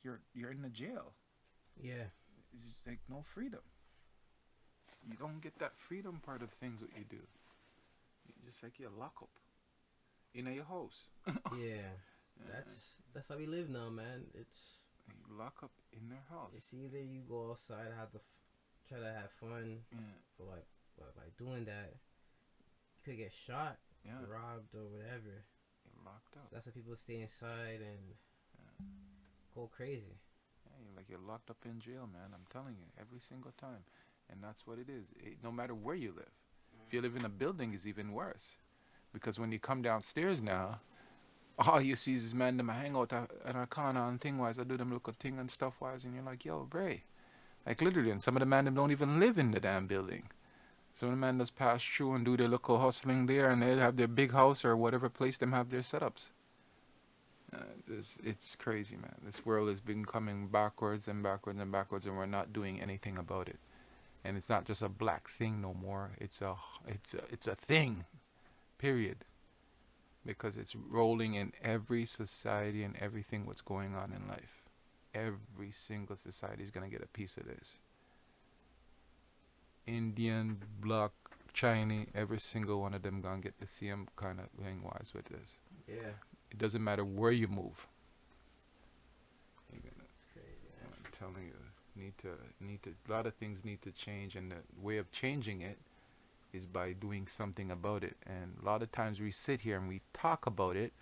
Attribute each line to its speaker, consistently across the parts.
Speaker 1: you're in the jail.
Speaker 2: Yeah.
Speaker 1: It's just like no freedom. You don't get that freedom part of things what you do. You just like you're locked up in your house.
Speaker 2: Yeah.
Speaker 1: uh,
Speaker 2: That's how we live now, man.
Speaker 1: you lock up in their house.
Speaker 2: It's either you go outside, try to have fun
Speaker 1: Yeah,
Speaker 2: for like, but by doing that, you could get shot,
Speaker 1: yeah.
Speaker 2: robbed, or whatever.
Speaker 1: You're locked
Speaker 2: So
Speaker 1: up.
Speaker 2: that's why people stay inside and
Speaker 1: Yeah.
Speaker 2: go crazy.
Speaker 1: Yeah, you're locked up in jail, man. I'm telling you, every single time, and that's what it is. No matter where you live, if you live in a building, it's even worse because when you come downstairs now, all you see is man them hang out at a corner and thing wise. I do them local thing and stuff wise, and you're like, yo, Bray. Like literally, and some of the man them don't even live in the damn building. Some of the man just pass through and do their local hustling there, and they have their big house or whatever place them have their setups. It's crazy, man. This world has been coming backwards and backwards and backwards, and we're not doing anything about it. And it's not just a black thing no more. It's a thing. Period. Because it's rolling in every society and everything what's going on in life. Every single society is gonna get a piece of this. Indian, black, Chinese, every single one of them gonna get the same kind of thing wise with this.
Speaker 2: Yeah.
Speaker 1: It doesn't matter where you move.
Speaker 2: It's crazy, man.
Speaker 1: I'm telling you, a lot of things need to change, and the way of changing it is by doing something about it. And a lot of times we sit here and we talk about it,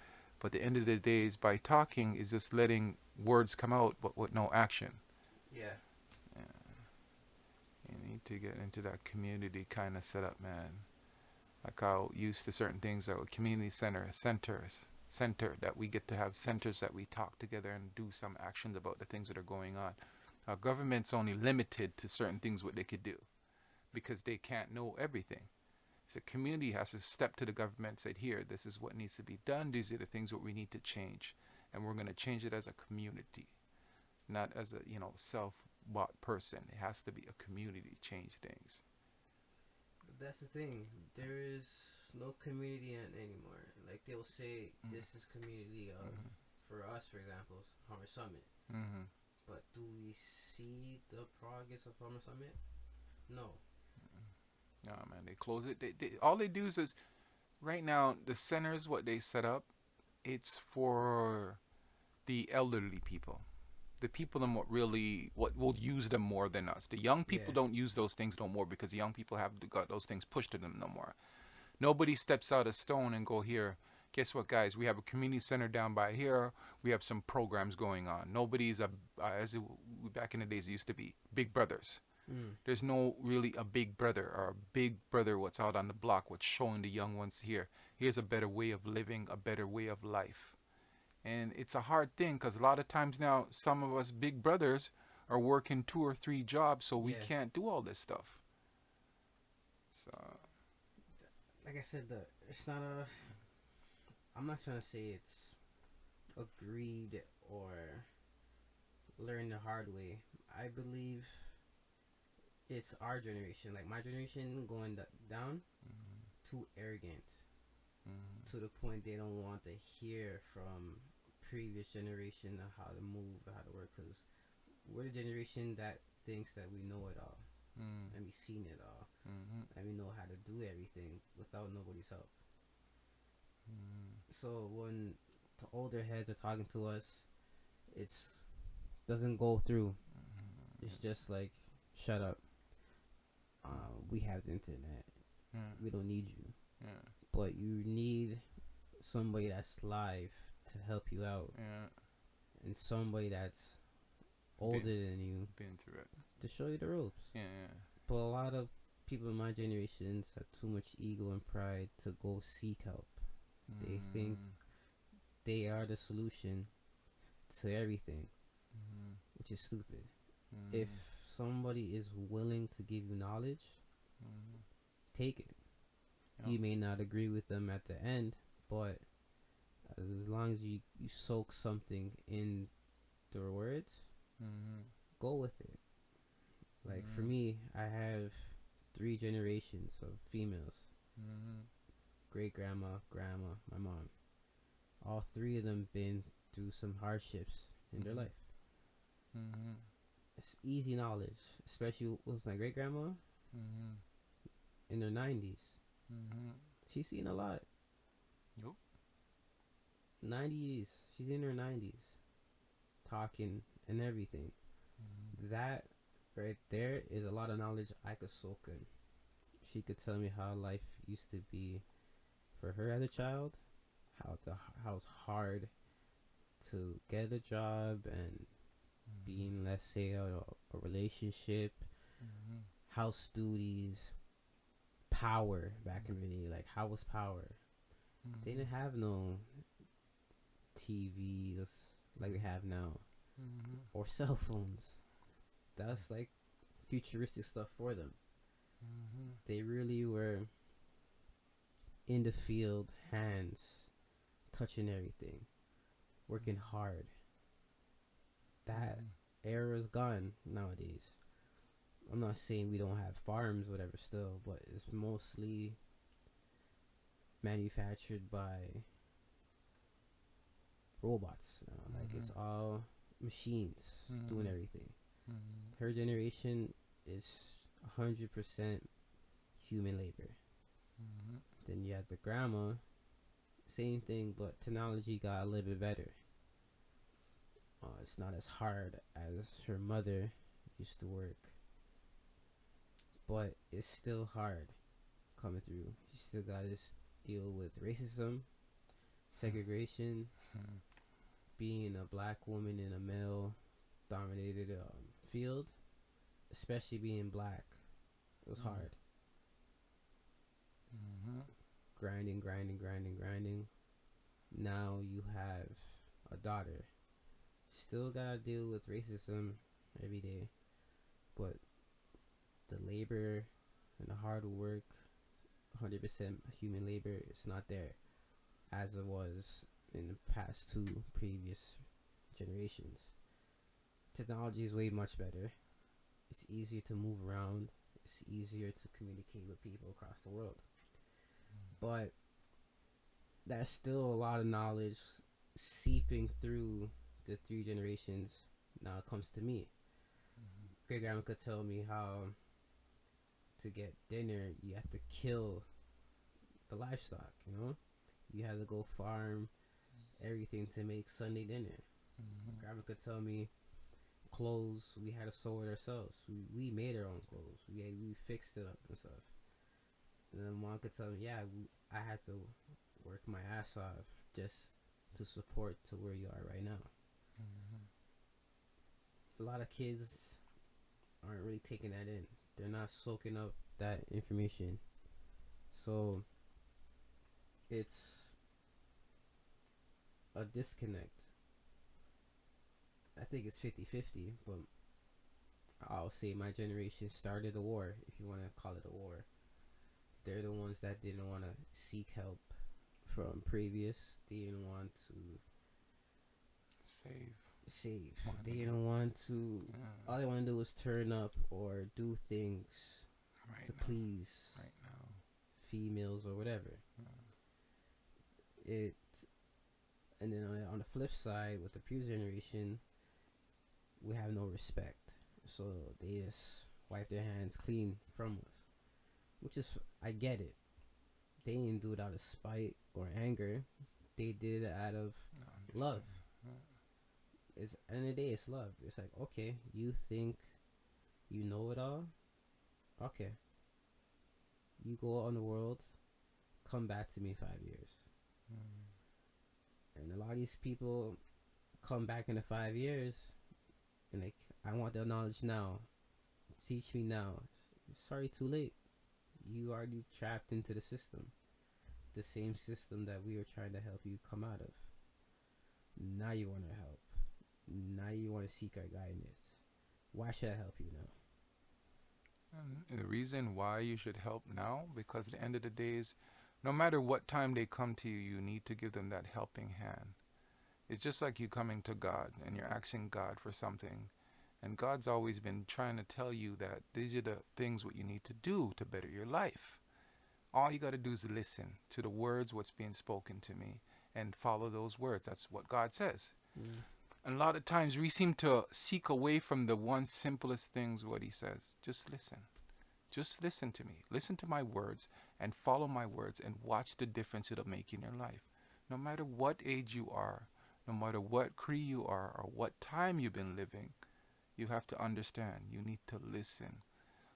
Speaker 1: but the end of the day is by talking is just letting words come out, but with no action.
Speaker 2: Yeah.
Speaker 1: Yeah. You need to get into that community kind of setup, man. Like how used to certain things, like community center that we get to have centers that we talk together and do some actions about the things that are going on. Our government's only limited to certain things what they could do because they can't know everything. So community has to step to the government and say, here, this is what needs to be done. These are the things what we need to change, and we're going to change it as a community, not as a self-bought person. It has to be a community change things.
Speaker 2: But that's the thing. There is no community anymore. Like they'll say,
Speaker 1: Mm-hmm.
Speaker 2: this is community of, for us, for example, Hammer Summit.
Speaker 1: Mm-hmm.
Speaker 2: But do we see the progress of Hammer Summit? No.
Speaker 1: No, man, they close it. All they do is right now the centers what they set up. It's for the elderly people, the people that what will use them more than us. The young people
Speaker 2: Yeah.
Speaker 1: don't use those things no more because the young people have got those things pushed to them no more. Nobody steps out of stone and go here. Guess what, guys? We have a community center down by here. We have some programs going on. Nobody's as it, back in the days it used to be big brothers.
Speaker 2: Mm.
Speaker 1: There's no really a big brother or a big brother what's out on the block what's showing the young ones here. Here's a better way of living, a better way of life. And it's a hard thing because a lot of times now some of us big brothers are working 2 or 3 jobs, so we
Speaker 2: Yeah.
Speaker 1: can't do all this stuff. So
Speaker 2: Like I said, it's not a. I'm not trying to say it's agreed or learn the hard way. I believe it's our generation, like my generation, going down, too arrogant
Speaker 1: mm,
Speaker 2: to the point they don't want to hear from previous generation of how to move, how to work. Because we're the generation that thinks that we know it all
Speaker 1: mm,
Speaker 2: and we seen it all
Speaker 1: mm,
Speaker 2: and we know how to do everything without nobody's help.
Speaker 1: mm,
Speaker 2: So when the older heads are talking to us, it's doesn't go through. It's just like, shut up. We have the internet.
Speaker 1: yeah,
Speaker 2: We don't need you.
Speaker 1: yeah,
Speaker 2: But you need somebody that's live to help you out,
Speaker 1: yeah.
Speaker 2: and somebody that's older
Speaker 1: Been
Speaker 2: than you
Speaker 1: been through it.
Speaker 2: to show you the ropes.
Speaker 1: Yeah,
Speaker 2: But a lot of people in my generations have too much ego and pride to go seek help.
Speaker 1: yeah.
Speaker 2: They think they are the solution to everything,
Speaker 1: Mm,
Speaker 2: which is stupid.
Speaker 1: mm,
Speaker 2: If somebody is willing to give you knowledge,
Speaker 1: mm,
Speaker 2: take it.
Speaker 1: yeah.
Speaker 2: You may not agree with them at the end, but as long as you soak something in their words,
Speaker 1: Mm,
Speaker 2: go with it. Like for
Speaker 1: mm,
Speaker 2: me, I have 3 generations of females:
Speaker 1: mm,
Speaker 2: great grandma, grandma, my mom. All 3 of them been through some hardships in their
Speaker 1: mm,
Speaker 2: life. It's easy knowledge, especially with my great grandma
Speaker 1: Mm-hmm.
Speaker 2: in her 90s.
Speaker 1: Mm-hmm.
Speaker 2: She's seen a lot.
Speaker 1: Yup.
Speaker 2: 90s. She's in her 90s, talking and everything.
Speaker 1: Mm-hmm.
Speaker 2: That right there is a lot of knowledge I could soak in. She could tell me how life used to be for her as a child, how it's hard to get a job and being, let's say, a relationship,
Speaker 1: Mm-hmm.
Speaker 2: house duties, power back in the day. Like, how was power? They
Speaker 1: Mm-hmm.
Speaker 2: didn't have no TVs like we have now
Speaker 1: Mm-hmm.
Speaker 2: or cell phones. That's like futuristic stuff for them.
Speaker 1: Mm-hmm.
Speaker 2: They really were in the field, hands, touching everything, working hard. That era is gone nowadays. I'm not saying we don't have farms, whatever, still, but it's mostly manufactured by robots. Like, it's all machines doing
Speaker 1: Mm-hmm.
Speaker 2: everything.
Speaker 1: Mm-hmm.
Speaker 2: Her generation is 100% human labor.
Speaker 1: Mm-hmm.
Speaker 2: Then you have the grandma, same thing, but technology got a little bit better. It's not as hard as her mother used to work, but it's still hard coming through. She still got to deal with racism, segregation, being a black woman in a male dominated field, especially being black. It was hard.
Speaker 1: Mm-hmm.
Speaker 2: Grinding, grinding, grinding, grinding. Now you have a daughter. Still gotta deal with racism every day, but the labor and the hard work, 100% human labor, is not there as it was in the past two previous generations. Technology is way much better. It's easier to move around. It's easier to communicate with people across the world. But there's still a lot of knowledge seeping through the three generations. Now it comes to me. Great grandma could tell me how to get dinner, you have to kill the livestock, you know? You have to go farm everything to make Sunday dinner.
Speaker 1: Mm-hmm.
Speaker 2: Grandma could tell me clothes, we had to sew it ourselves. We made our own clothes. We fixed it up and stuff. And then mom could tell me, yeah, I had to work my ass off just to support to where you are right now.
Speaker 1: Mm-hmm.
Speaker 2: A lot of kids aren't really taking that in. They're not soaking up that information. So it's a disconnect. I think it's 50-50, but I'll say my generation started a war, if you want to call it a war. They're the ones that didn't want to seek help from previous. They didn't want to
Speaker 1: Save
Speaker 2: save. They
Speaker 1: money.
Speaker 2: didn't want to.
Speaker 1: Yeah.
Speaker 2: All they want to do was turn up or do things
Speaker 1: Right
Speaker 2: to
Speaker 1: now.
Speaker 2: please
Speaker 1: Right now.
Speaker 2: females or whatever. It And then on the flip side, with the previous generation, we have no respect. So they just wipe their hands clean from us, which is, I get it. They didn't do it out of spite or anger. They did it out of
Speaker 1: No,
Speaker 2: love.
Speaker 1: yeah.
Speaker 2: It's end of the day, it's love. It's like, okay, you think you know it all. Okay, you go on the world. Come back to me 5 years. And a lot of these people come back in the 5 years and like, I want the knowledge now. Teach me now. Sorry, too late. You already trapped into the system. The same system that we were trying to help you come out of. Now you want to help. Now you want to seek our guidance. Why should I help you now?
Speaker 1: And the reason why you should help now, because at the end of the day is, no matter what time they come to you, you need to give them that helping hand. It's just like you coming to God and you're asking God for something. And God's always been trying to tell you that these are the things what you need to do to better your life. All you got to do is listen to the words, what's being spoken to me, and follow those words. That's what God says.
Speaker 2: Mm.
Speaker 1: And a lot of times we seem to seek away from the one simplest things what he says. Just listen. Just listen to me. Listen to my words and follow my words and watch the difference it'll make in your life. No matter what age you are, no matter what creed you are or what time you've been living, you have to understand you need to listen.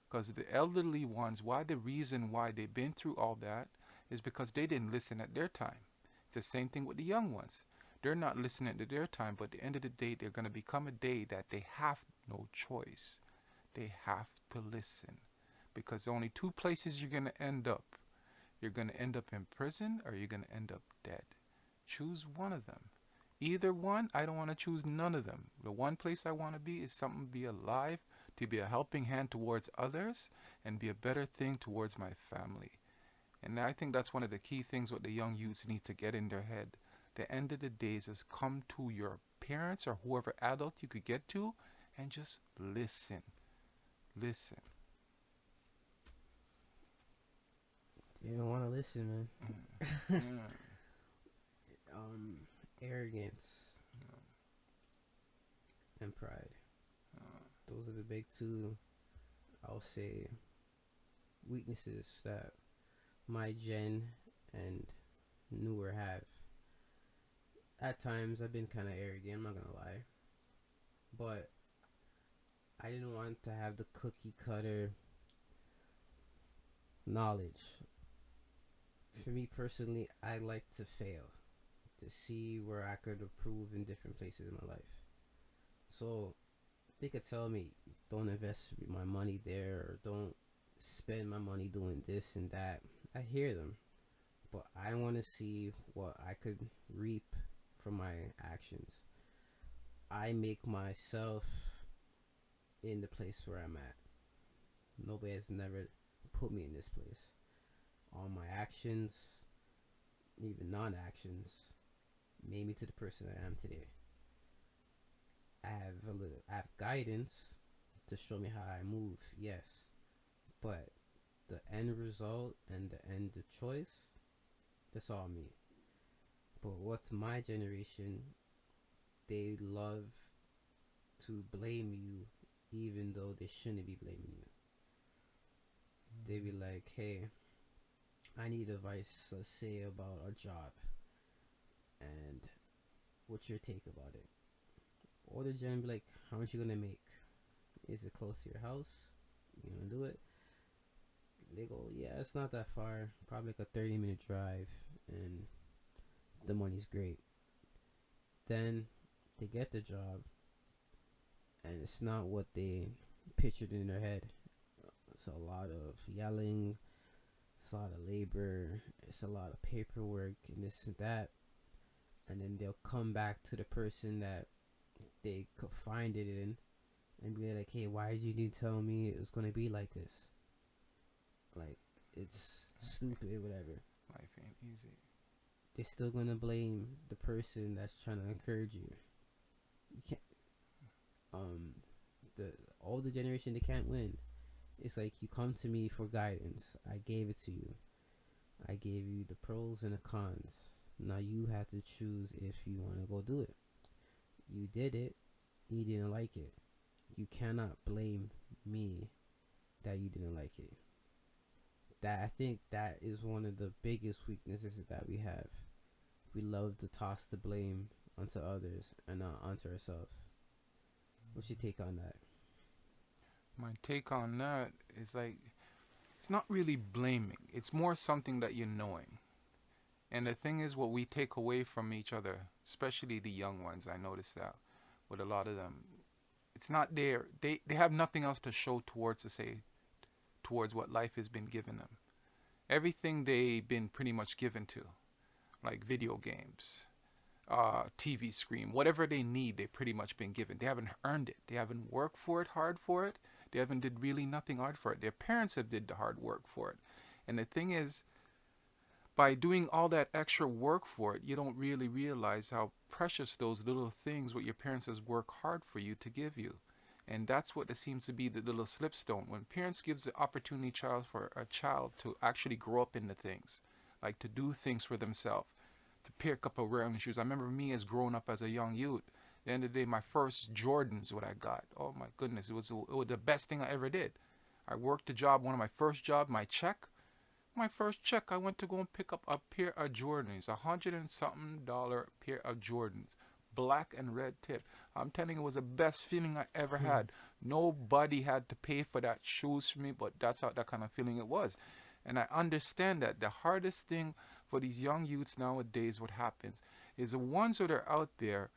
Speaker 1: Because the elderly ones, why the reason why they've been through all that is because they didn't listen at their time. It's the same thing with the young ones. They're not listening at their time, but at the end of the day, they're going to become a day that they have no choice. They have to listen. Because only two places you're going to end up. You're going to end up in prison or you're going to end up dead. Choose one of them. Either one, I don't want to choose none of them. The one place I want to be is something to be alive, to be a helping hand towards others, and be a better thing towards my family. And I think that's one of the key things what the young youths need to get in their head. The end of the days is come to your parents or whoever adult you could get to and just listen. Listen.
Speaker 2: They don't want to listen, man.
Speaker 1: Yeah.
Speaker 2: Arrogance and pride. Those are the big two, I'll say, weaknesses that my gen and newer have. At times, I've been kind of arrogant, I'm not gonna lie. But I didn't want to have the cookie cutter knowledge. For me personally, I like to fail to see where I could improve in different places in my life. So they could tell me, don't invest my money there or don't spend my money doing this and that. I hear them, but I want to see what I could reap from my actions. I make myself in the place where I'm at. Nobody has never put me in this place. All my actions, even non-actions, made me to the person I am today. I have guidance to show me how I move, yes, but the end result and the end choice, that's all me. But what's my generation? They love to blame you, even though they shouldn't be blaming you. They be like, "Hey, I need advice, let's say, about a job, and what's your take about it?" Or the gen be like, "How much you gonna make? Is it close to your house? You gonna do it?" They go, "Yeah, it's not that far. Probably like a 30-minute drive, and the money's great." Then they get the job, and it's not what they pictured in their head. It's a lot of yelling, it's a lot of labor, it's a lot of paperwork, and this and that. And then they'll come back to the person that they could find it in and be like, "Hey, why did you need to tell me it was going to be like this?" Like, it's stupid, whatever.
Speaker 1: Life ain't easy.
Speaker 2: They're still going to blame the person that's trying to encourage you. You can't, the older generation, they can't win. It's like, you come to me for guidance. I gave it to you. I gave you the pros and the cons. Now you have to choose if you want to go do it. You did it. You didn't like it. You cannot blame me that you didn't like it. That, I think that is one of the biggest weaknesses that we have. We love to toss the blame onto others and not onto ourselves. What's your take on that?
Speaker 1: My take on that is like, it's not really blaming. It's more something that you're knowing. And the thing is, what we take away from each other, especially the young ones, I noticed that with a lot of them, it's not there. They have nothing else to show towards to say towards what life has been given them. Everything they've been pretty much given to, like video games, TV screen, whatever they need, they've pretty much been given. They haven't earned it. They haven't worked for it, hard for it. They haven't did really nothing hard for it. Their parents have did the hard work for it. And the thing is, by doing all that extra work for it, you don't really realize how precious those little things what your parents has worked hard for you to give you. And that's what it seems to be the little slipstone. When parents gives the opportunity for a child to actually grow up into things, like to do things for themselves, to pick up a wearing shoes. I remember me as growing up as a young youth, The end of the day, my first Jordans, what I got. Oh my goodness, it was the best thing I ever did. I worked a job, one of my first job, my first check, I went to go and pick up a pair of Jordans, $100 and something pair of Jordans, black and red tip. I'm telling you, it was the best feeling I ever had. Nobody had to pay for that shoes for me, but that's how that kind of feeling it was. And I understand that the hardest thing for these young youths nowadays, what happens, is the ones that are out there,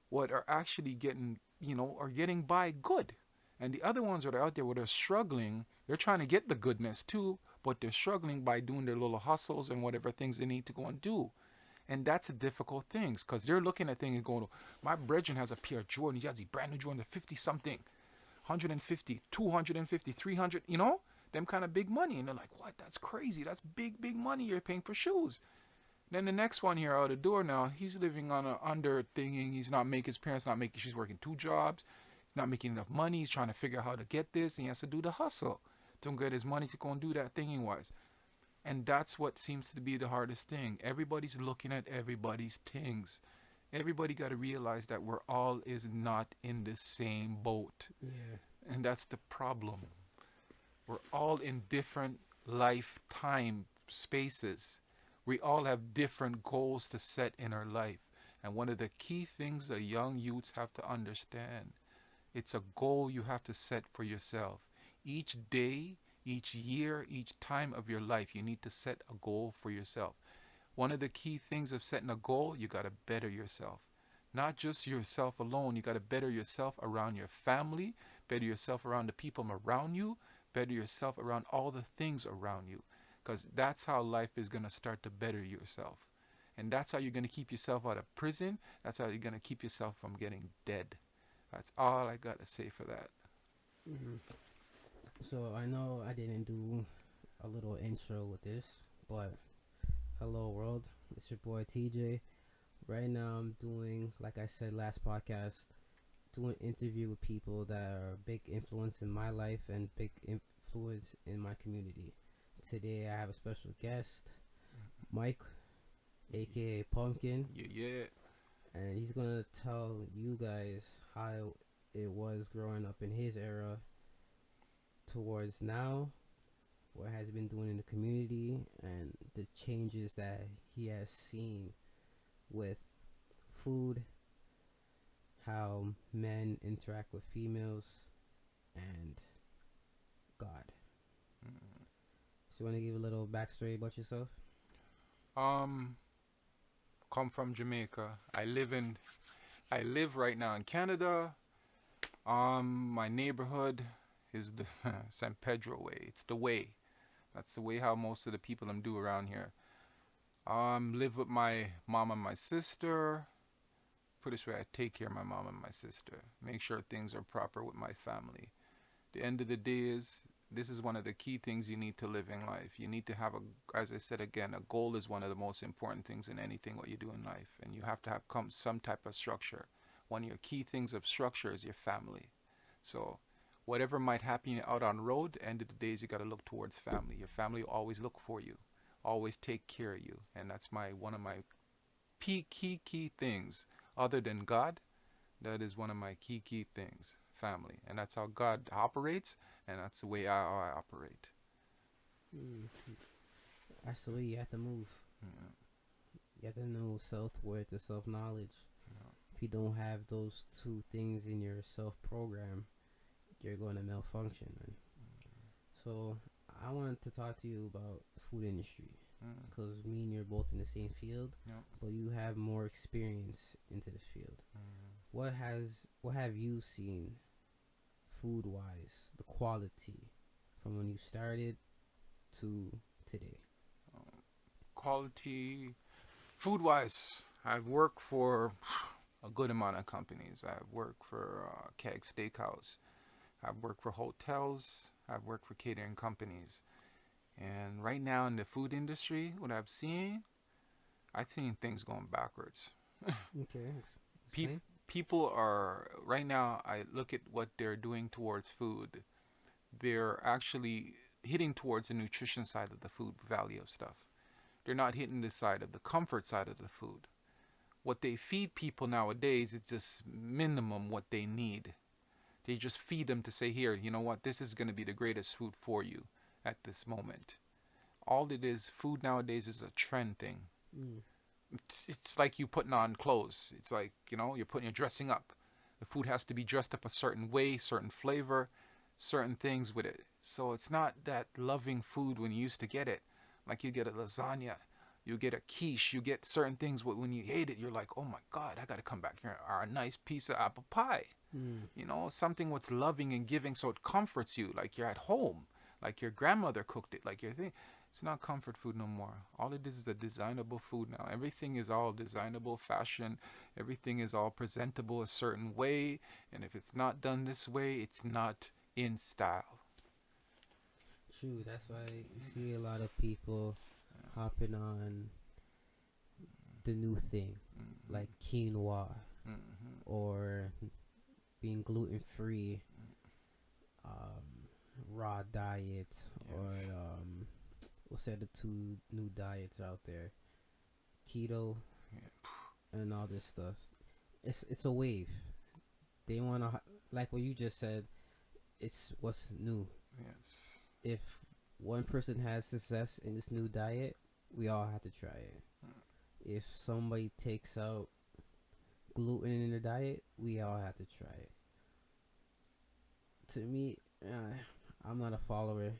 Speaker 1: what are actually getting, are getting by good. And the other ones that are out there, what are struggling, they're trying to get the goodness too, but they're struggling by doing their little hustles and whatever things they need to go and do. And that's a difficult thing because they're looking at things and going, my brethren has a pair of Jordan. He has a brand new Jordan, 50 something, 150, 250, 300, them kind of big money. And they're like, what? That's crazy. That's big, big money you're paying for shoes. Then the next one here out the door now, he's living on a under thinking. He's not making, his parents not making, she's working two jobs. He's not making enough money. He's trying to figure out how to get this. And he has to do the hustle to get his money to go and do that thinking wise. And that's what seems to be the hardest thing. Everybody's looking at everybody's things. Everybody got to realize that we're all is not in the same boat.
Speaker 2: Yeah.
Speaker 1: And that's the problem. We're all in different lifetime spaces. We all have different goals to set in our life. And one of the key things that young youths have to understand, it's a goal you have to set for yourself. Each day, each year, each time of your life, you need to set a goal for yourself. One of the key things of setting a goal, you got to better yourself. Not just yourself alone, you got to better yourself around your family, better yourself around the people around you, better yourself around all the things around you. Because that's how life is going to start to better yourself. And that's how you're going to keep yourself out of prison. That's how you're going to keep yourself from getting dead. That's all I got to say for that.
Speaker 2: Hmm. So I know I didn't do a little intro with this, but hello world, it's your boy TJ. Right now I'm doing, like I said last podcast, doing interview with people that are a big influence in my life and big influence in my community. Today I have a special guest, Mike, aka Pumpkin,
Speaker 1: Yeah, yeah.
Speaker 2: and he's gonna tell you guys how it was growing up in his era towards now, what has he been doing in the community, and the changes that he has seen with food, how men interact with females, and God. So you want to give a little backstory about yourself?
Speaker 1: Um, come from Jamaica. I live right now in Canada. My neighborhood is the San Pedro way. It's the way. That's the way how most of the people do around here. Live with my mom and my sister. Put it this way, I take care of my mom and my sister. Make sure things are proper with my family. The end of the day is, this is one of the key things you need to live in life. You need to have as I said again, a goal is one of the most important things in anything what you do in life. And you have to have some type of structure. One of your key things of structure is your family. So whatever might happen out on road, end of the days you got to look towards family. Your family will always look for you, always take care of you. And that's one of my key things. Other than God, that is one of my key things. Family. And that's how God operates, and that's the way I operate.
Speaker 2: Mm. That's the way you have to move.
Speaker 1: Yeah.
Speaker 2: You have to know self-worth and self-knowledge.
Speaker 1: Yeah.
Speaker 2: If you don't have those two things in your self-program, you're going to malfunction, man. So I wanted to talk to you about the food industry, because me and you're both in the same field,
Speaker 1: Yeah.
Speaker 2: but you have more experience into the field. What have you seen food wise, the quality from when you started to today?
Speaker 1: Quality food wise, I've worked for a good amount of companies. I've worked for Keg Steakhouse. I've worked for hotels. I've worked for catering companies. And right now in the food industry, what I've seen, I've seen things going backwards.
Speaker 2: Okay,
Speaker 1: Pe-
Speaker 2: explain.
Speaker 1: People are, right now, I look at what they're doing towards food. They're actually hitting towards the nutrition side of the food value of stuff. They're not hitting the side of the comfort side of the food. what they feed people nowadays is just minimum what they need. They just feed them to say, here, you know what, this is going to be the greatest food for you at this moment. All it is, food nowadays is a trend thing.
Speaker 2: Mm.
Speaker 1: It's like you putting on clothes. It's like, you're dressing up. The food has to be dressed up a certain way, certain flavor, certain things with it. So it's not that loving food when you used to get it. Like you get a lasagna, you get a quiche, you get certain things. But when you hate it, you're like, oh my God, I got to come back here. Or a nice piece of apple pie.
Speaker 2: Mm.
Speaker 1: Something what's loving and giving so it comforts you, like you're at home, like your grandmother cooked it, like your thing. It's not comfort food no more. All it is a designable food now. Everything is all designable fashion. Everything is all presentable a certain way. And if it's not done this way, it's not in style.
Speaker 2: True. That's why you see a lot of people hopping on the new thing,
Speaker 1: Mm-hmm.
Speaker 2: like quinoa,
Speaker 1: Mm-hmm.
Speaker 2: or being gluten free, raw diet, or
Speaker 1: Yes.
Speaker 2: what's the two new diets out there? Keto
Speaker 1: Yeah.
Speaker 2: and all this stuff. It's a wave. They wanna like what you just said. It's what's new.
Speaker 1: Yes.
Speaker 2: If one person has success in this new diet, we all have to try it. If somebody takes out gluten in their diet, we all have to try it. To me, I'm not a follower.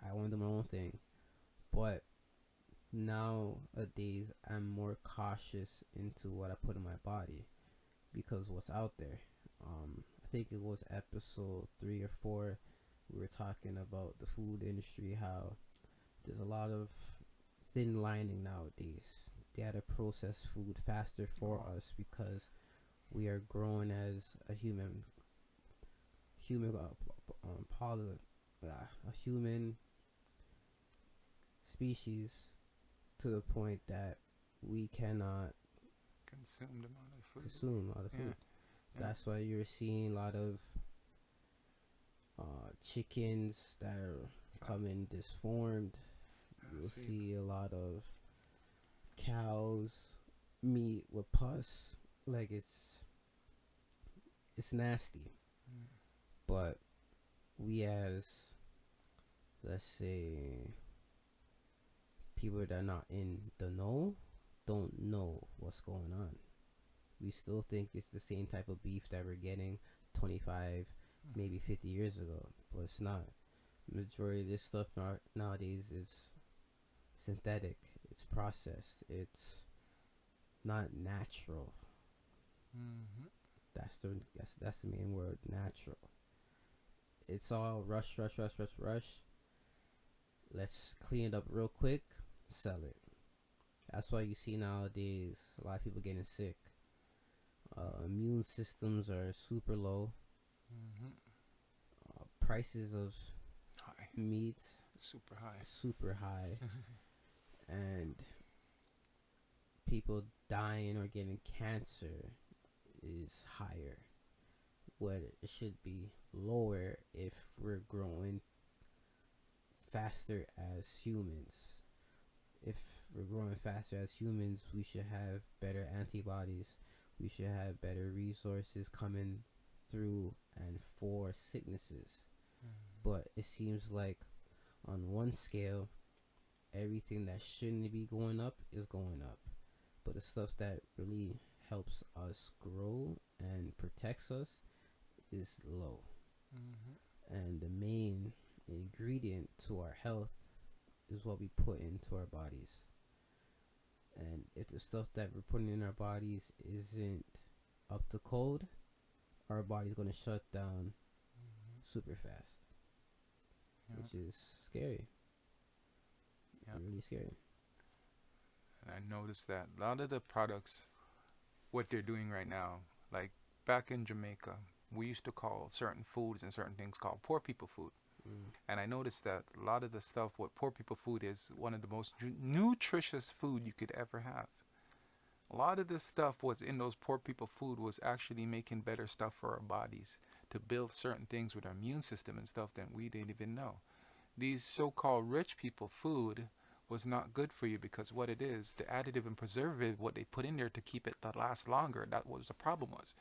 Speaker 2: I want to do my own thing. But nowadays, I'm more cautious into what I put in my body because what's out there. I think it was episode 3 or 4. We were talking about the food industry, how there's a lot of thin lining nowadays. They had to process food faster for
Speaker 1: Oh.
Speaker 2: us because we are growing as a human a human species to the point that we cannot
Speaker 1: Consumed amount of food.
Speaker 2: consume all the
Speaker 1: Yeah.
Speaker 2: food.
Speaker 1: Yeah.
Speaker 2: That's why you're seeing a lot of chickens that are coming disformed. You'll
Speaker 1: Sweet.
Speaker 2: see a lot of cows meat with pus. Like it's nasty.
Speaker 1: Mm.
Speaker 2: But we as, let's say, people that are not in the know don't know what's going on. We still think it's the same type of beef that we're getting 25, maybe 50 years ago, but it's not. Majority of this stuff nowadays is synthetic. It's processed. It's not natural.
Speaker 1: Mm-hmm.
Speaker 2: That's the main word, natural. It's all rush, rush, rush, rush, rush. Let's clean it up real quick, sell it. That's why you see nowadays a lot of people getting sick. Immune systems are super low.
Speaker 1: Mm-hmm.
Speaker 2: Prices of
Speaker 1: High.
Speaker 2: meat
Speaker 1: Super high.
Speaker 2: super high, and people dying or getting cancer is higher. What it should be lower if we're growing faster as humans. If we're growing faster as humans, we should have better antibodies. We should have better resources coming through and for sicknesses. But it seems like on one scale, everything that shouldn't be going up is going up. But the stuff that really helps us grow and protects us is low.
Speaker 1: Mm-hmm.
Speaker 2: And the main ingredient to our health is what we put into our bodies. And if the stuff that we're putting in our bodies isn't up to code, our body's going to shut down super fast,
Speaker 1: Yeah.
Speaker 2: which is scary.
Speaker 1: Yeah.
Speaker 2: Really scary.
Speaker 1: And I noticed that a lot of the products, what they're doing right now, like back in Jamaica, we used to call certain foods and certain things called poor people food.
Speaker 2: Mm.
Speaker 1: And I noticed that a lot of the stuff, what poor people food is, one of the most nutritious food you could ever have. A lot of this stuff was in those poor people food was actually making better stuff for our bodies to build certain things with our immune system and stuff that we didn't even know. These so-called rich people food was not good for you, because what it is, the additive and preservative, what they put in there to keep it to last longer, that was the problem was.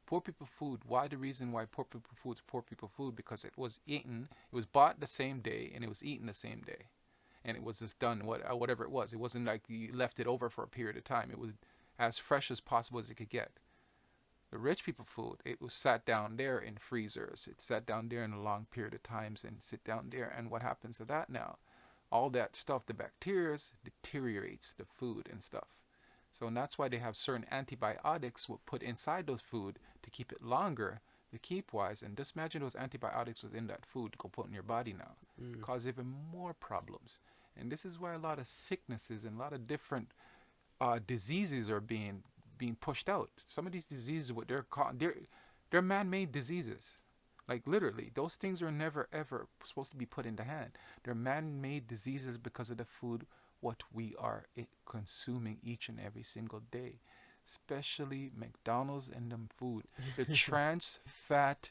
Speaker 1: Poor people food. Why the reason why poor people food is poor people food? Because it was eaten, it was bought the same day, and it was eaten the same day, and it was just done whatever it was. It wasn't like you left it over for a period of time. It was as fresh as possible as it could get. The rich people food, it was sat down there in freezers. It sat down there in a long period of times and sit down there. And what happens to that now? All that stuff, the bacteria deteriorates the food and stuff. So and that's why they have certain antibiotics will put inside those food to keep it longer, to keep wise. And just imagine those antibiotics within that food go put in your body now,
Speaker 2: Mm.
Speaker 1: cause even more problems. And this is why a lot of sicknesses and a lot of different diseases are being pushed out. Some of these diseases, what they're called, they're man-made diseases. Like literally, those things are never ever supposed to be put in the hand. They're man-made diseases because of the food what we are consuming each and every single day, especially McDonald's and them food. The trans fat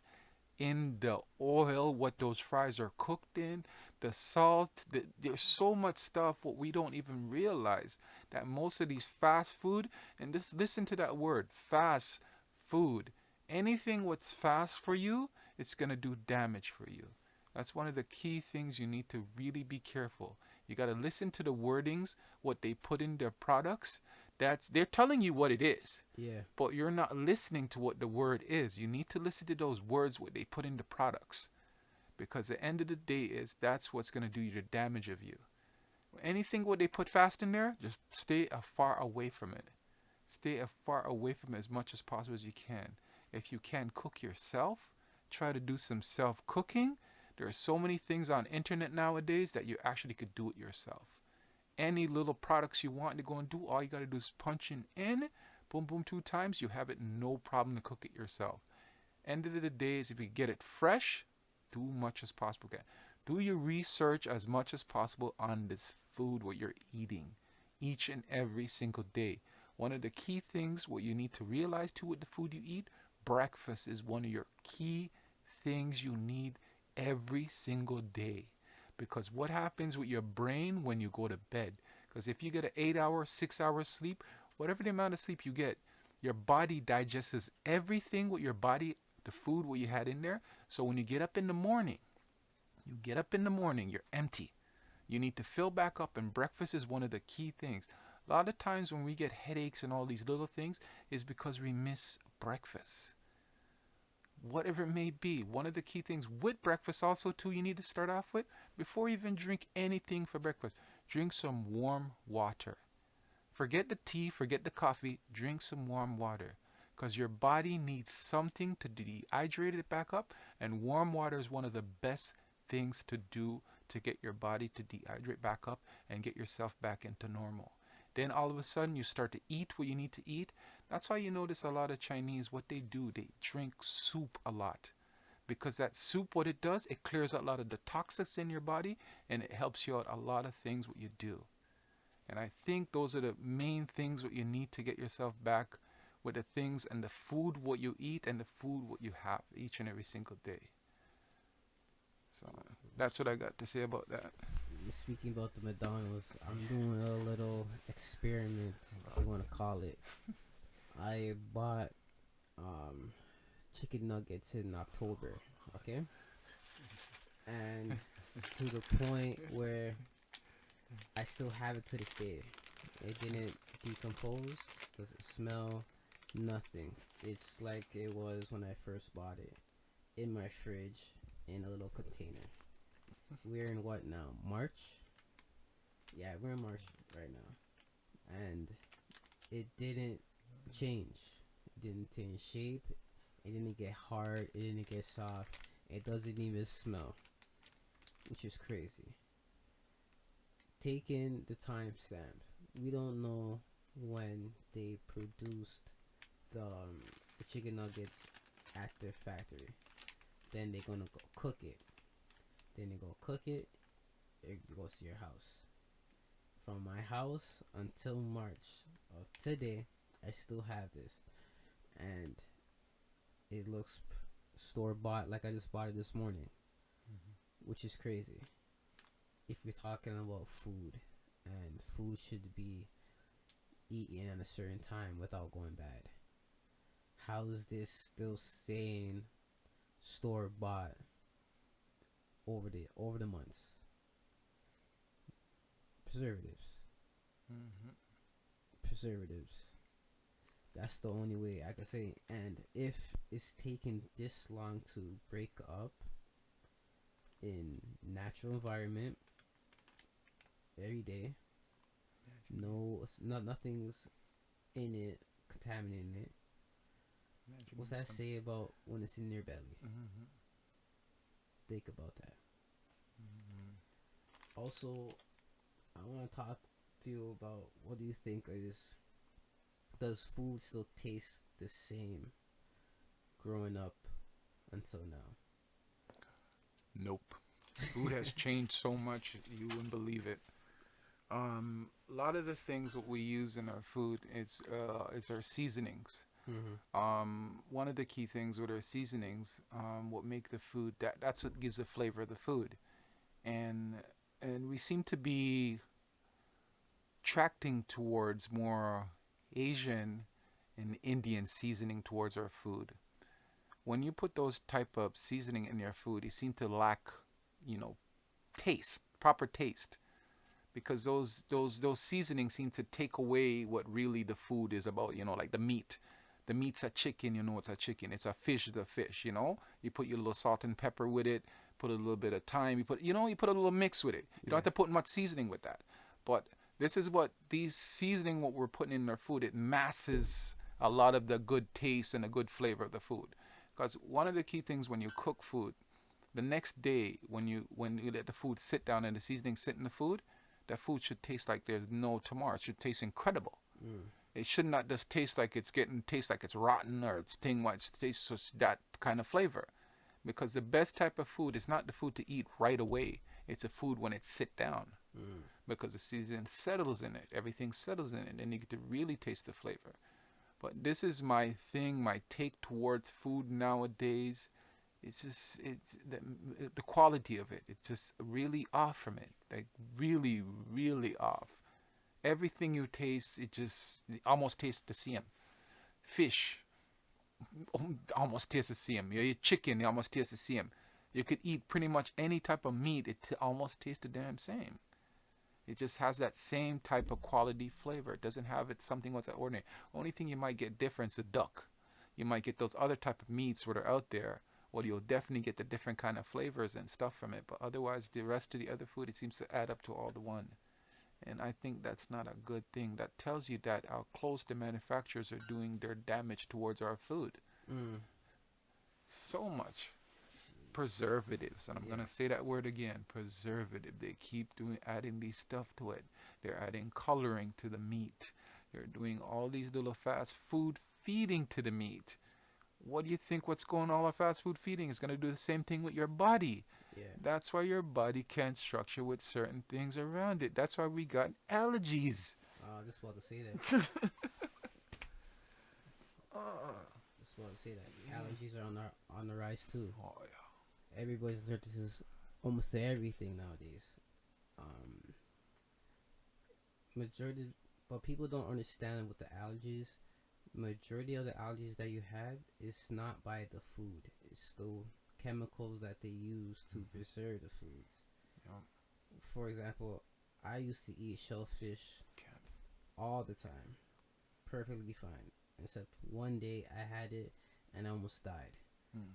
Speaker 1: in the oil, what those fries are cooked in, the salt. There's so much stuff what we don't even realize that most of these fast food, and just listen to that word, fast food. Anything what's fast for you, it's gonna do damage for you. That's one of the key things you need to really be careful. You gotta listen to the wordings, what they put in their products. That's they're telling you what it is,
Speaker 2: Yeah.
Speaker 1: but you're not listening to what the word is. You need to listen to those words what they put in the products, because the end of the day is that's what's going to do you the damage of you. Anything what they put fast in there, just stay far away from it. Stay far away from it as much as possible as you can. If you can cook yourself, try to do some self cooking. There are so many things on internet nowadays that you actually could do it yourself. Any little products you want to go and do, all you got to do is punch in, boom, boom, 2 times, you have it no problem to cook it yourself. End of the day is if you get it fresh, do much as possible. Do your research as much as possible on this food what you're eating each and every single day. One of the key things what you need to realize too with the food you eat, breakfast is one of your key things you need every single day. Because what happens with your brain when you go to bed? Because if you get an 8 hour, 6 hour sleep, whatever the amount of sleep you get, your body digests everything with your body, the food what you had in there. So when you get up in the morning, you're empty. You need to fill back up, and breakfast is one of the key things. A lot of times when we get headaches and all these little things is because we miss breakfast. Whatever it may be, one of the key things with breakfast also too you need to start off with, before you even drink anything for breakfast, drink some warm water. Forget the tea, forget the coffee, drink some warm water. Because your body needs something to dehydrate it back up, and warm water is one of the best things to do to get your body to dehydrate back up and get yourself back into normal. Then all of a sudden you start to eat what you need to eat. That's why you notice a lot of Chinese, what they do, they drink soup a lot. Because that soup, what it does, it clears out a lot of the toxins in your body, and it helps you out a lot of things what you do. And I think those are the main things what you need to get yourself back with the things and the food what you eat and the food what you have each and every single day. So that's what I got to say about that.
Speaker 2: Speaking about the McDonald's, I'm doing a little experiment, if you want to call it. I bought chicken nuggets in October, okay? And to the point where I still have it to this day. It didn't decompose, doesn't smell, nothing. It's like it was when I first bought it, in my fridge, in a little container. We're in what now? March? Yeah, we're in March right now. And it didn't change. It didn't change shape. It didn't get hard. It didn't get soft. It doesn't even smell, which is crazy. Taking the timestamp, we don't know when they produced the chicken nuggets at their factory. Then they're gonna go cook it. Then they go cook it. It goes to your house. From my house until March of today, I still have this, and it looks store bought, like I just bought it this morning, which is crazy. If you're talking about food and food should be eaten at a certain time without going bad. How is this still staying store bought over the months? Preservatives,
Speaker 1: Hmm.
Speaker 2: preservatives. That's the only way I could say. And if it's taking this long to break up in natural environment every day, no, it's not nothing's in it contaminating it. What's
Speaker 1: Imagine
Speaker 2: that
Speaker 1: some.
Speaker 2: say about when it's in your belly?
Speaker 1: Hmm.
Speaker 2: Think about that.
Speaker 1: Hmm.
Speaker 2: Also, I want to talk to you about what do you think is does food still taste the same growing up until now?
Speaker 1: Nope. Food has changed so much you wouldn't believe it. A lot of the things that we use in our food is our seasonings.
Speaker 2: Mm-hmm.
Speaker 1: One of the key things with our seasonings, what make the food that's what gives the flavor of the food, and we seem to be tracting towards more Asian and Indian seasoning towards our food. When you put those type of seasoning in your food, you seem to lack, you know, taste, proper taste, because those seasonings seem to take away what really the food is about. You know, like the meat. The meat's a chicken, you know it's a chicken. It's a fish, the fish. You know, you put your little salt and pepper with it. Put a little bit of thyme. You put a little mix with it. You don't
Speaker 2: Yeah.
Speaker 1: have to put much seasoning with that. But this is what these seasoning what we're putting in our food. It masses a lot of the good taste and the good flavor of the food. Because one of the key things when you cook food, the next day when you let the food sit down and the seasoning sit in the food, that food should taste like there's no tomorrow. It should taste incredible.
Speaker 2: Mm.
Speaker 1: It should not just taste like it's rotten or it's thing what it tastes just that kind of flavor. Because the best type of food is not the food to eat right away. It's a food when it sit down.
Speaker 2: Mm.
Speaker 1: Because the season settles in it. Everything settles in it and you get to really taste the flavor. But this is my thing, my take towards food nowadays. It's just the quality of it. It's just really off from it. Like really, really off. Everything you taste, it almost tastes the same. Fish almost tastes the same. Your chicken, it almost tastes the same. You could eat pretty much any type of meat. It almost tastes the damn same. It just has that same type of quality flavor. It doesn't have it something what's ordinary. Only thing you might get different is the duck. You might get those other type of meats that are out there. Well, you'll definitely get the different kind of flavors and stuff from it. But otherwise, the rest of the other food, it seems to add up to all the one. And I think that's not a good thing. That tells you that how close the manufacturers are doing their damage towards our food.
Speaker 2: Mm.
Speaker 1: So much preservatives, and I'm
Speaker 2: Yeah.
Speaker 1: gonna say that word again, preservative. They keep adding these stuff to it. They're adding coloring to the meat. They're doing all these little fast food feeding to the meat. What do you think what's going on with fast food feeding is going to do the same thing with your body?
Speaker 2: Yeah.
Speaker 1: That's why your body can't structure with certain things around it. That's why we got allergies.
Speaker 2: Just about to say that.
Speaker 1: Uh,
Speaker 2: Just about to say that. Allergies are on the rise too.
Speaker 1: oh yeah.
Speaker 2: Everybody's allergic to almost to everything nowadays. Um, majority, but people don't understand with the allergies. Majority of the allergies that you have is not by the food. It's the chemicals that they use to preserve the foods.
Speaker 1: Yep.
Speaker 2: For example, I used to eat shellfish
Speaker 1: Can't.
Speaker 2: all the time, perfectly fine. Except one day I had it and I almost died.
Speaker 1: Hmm.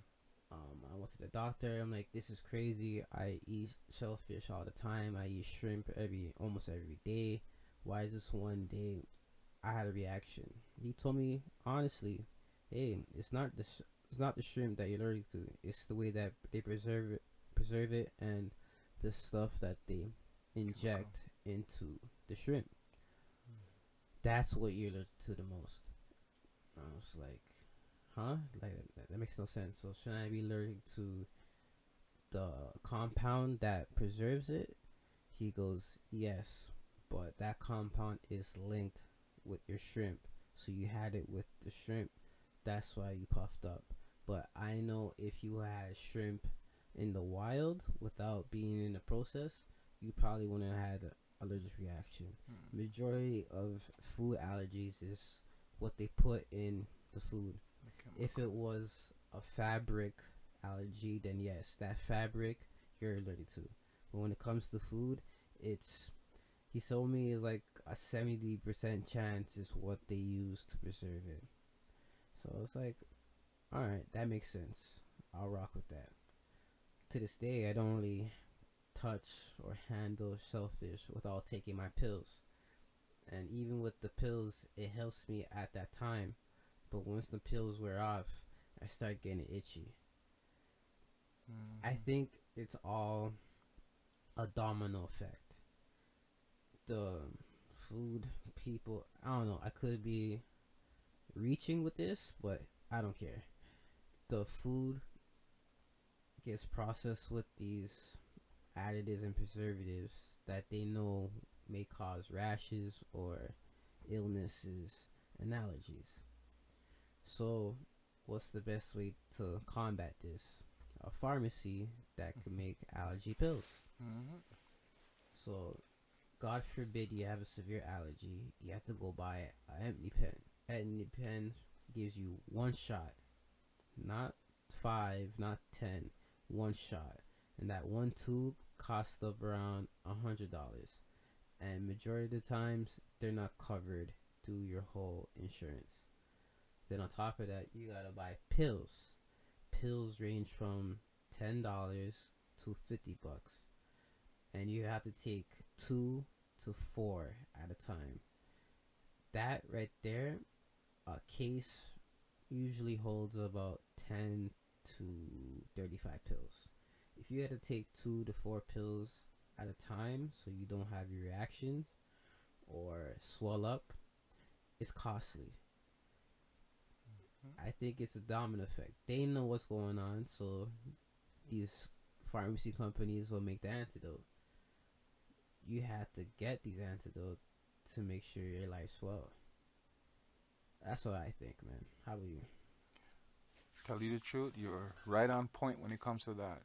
Speaker 2: I went to the doctor. I'm like, this is crazy. I eat shellfish all the time. I eat shrimp almost every day. Why is this one day I had a reaction? He told me honestly, hey, it's not the shrimp that you're allergic to. It's the way that they preserve it, and the stuff that they
Speaker 1: Chemical.
Speaker 2: inject into the shrimp. That's what you're allergic to the most. I was like, huh? Like that makes no sense. So should I be allergic to the compound that preserves it? He goes, yes, but that compound is linked with your shrimp. So you had it with the shrimp. That's why you puffed up. But I know if you had shrimp in the wild without being in the process, you probably wouldn't have had allergic reaction.
Speaker 1: Mm.
Speaker 2: Majority of food allergies is what they put in the food.
Speaker 1: The
Speaker 2: If it
Speaker 1: chemical.
Speaker 2: was a fabric allergy, then yes, that fabric you're allergic to. But when it comes to food, it's he told me it's like a 70% chance is what they use to preserve it. So it's like, all right, that makes sense. I'll rock with that. To this day, I don't really touch or handle shellfish without taking my pills. And even with the pills, it helps me at that time. But once the pills wear off, I start getting itchy. I
Speaker 1: Mm-hmm.
Speaker 2: think it's all a domino effect. The food people, I don't know, I could be reaching with this, but I don't care. The food gets processed with these additives and preservatives that they know may cause rashes or illnesses and allergies. So, what's the best way to combat this? A pharmacy that can make allergy pills.
Speaker 1: Mm-hmm.
Speaker 2: So, God forbid you have a severe allergy, you have to go buy an empty pen. An empty pen gives you one shot, not five, not 10, one shot. And that one tube costs of around $100. And majority of the times, they're not covered through your whole insurance. Then on top of that, you gotta buy pills. Pills range from $10 to $50, and you have to take 2 to 4 at a time. That right there, a case usually holds about 10 to 35 pills. If you had to take 2 to 4 pills at a time so you don't have your reactions or swell up, it's costly. I think it's a domino effect. They know what's going on, so these pharmacy companies will make the antidote. You have to get these antidotes to make sure your life's well. That's what I think, man. How about you?
Speaker 1: Tell you the truth, you're right on point when it comes to that.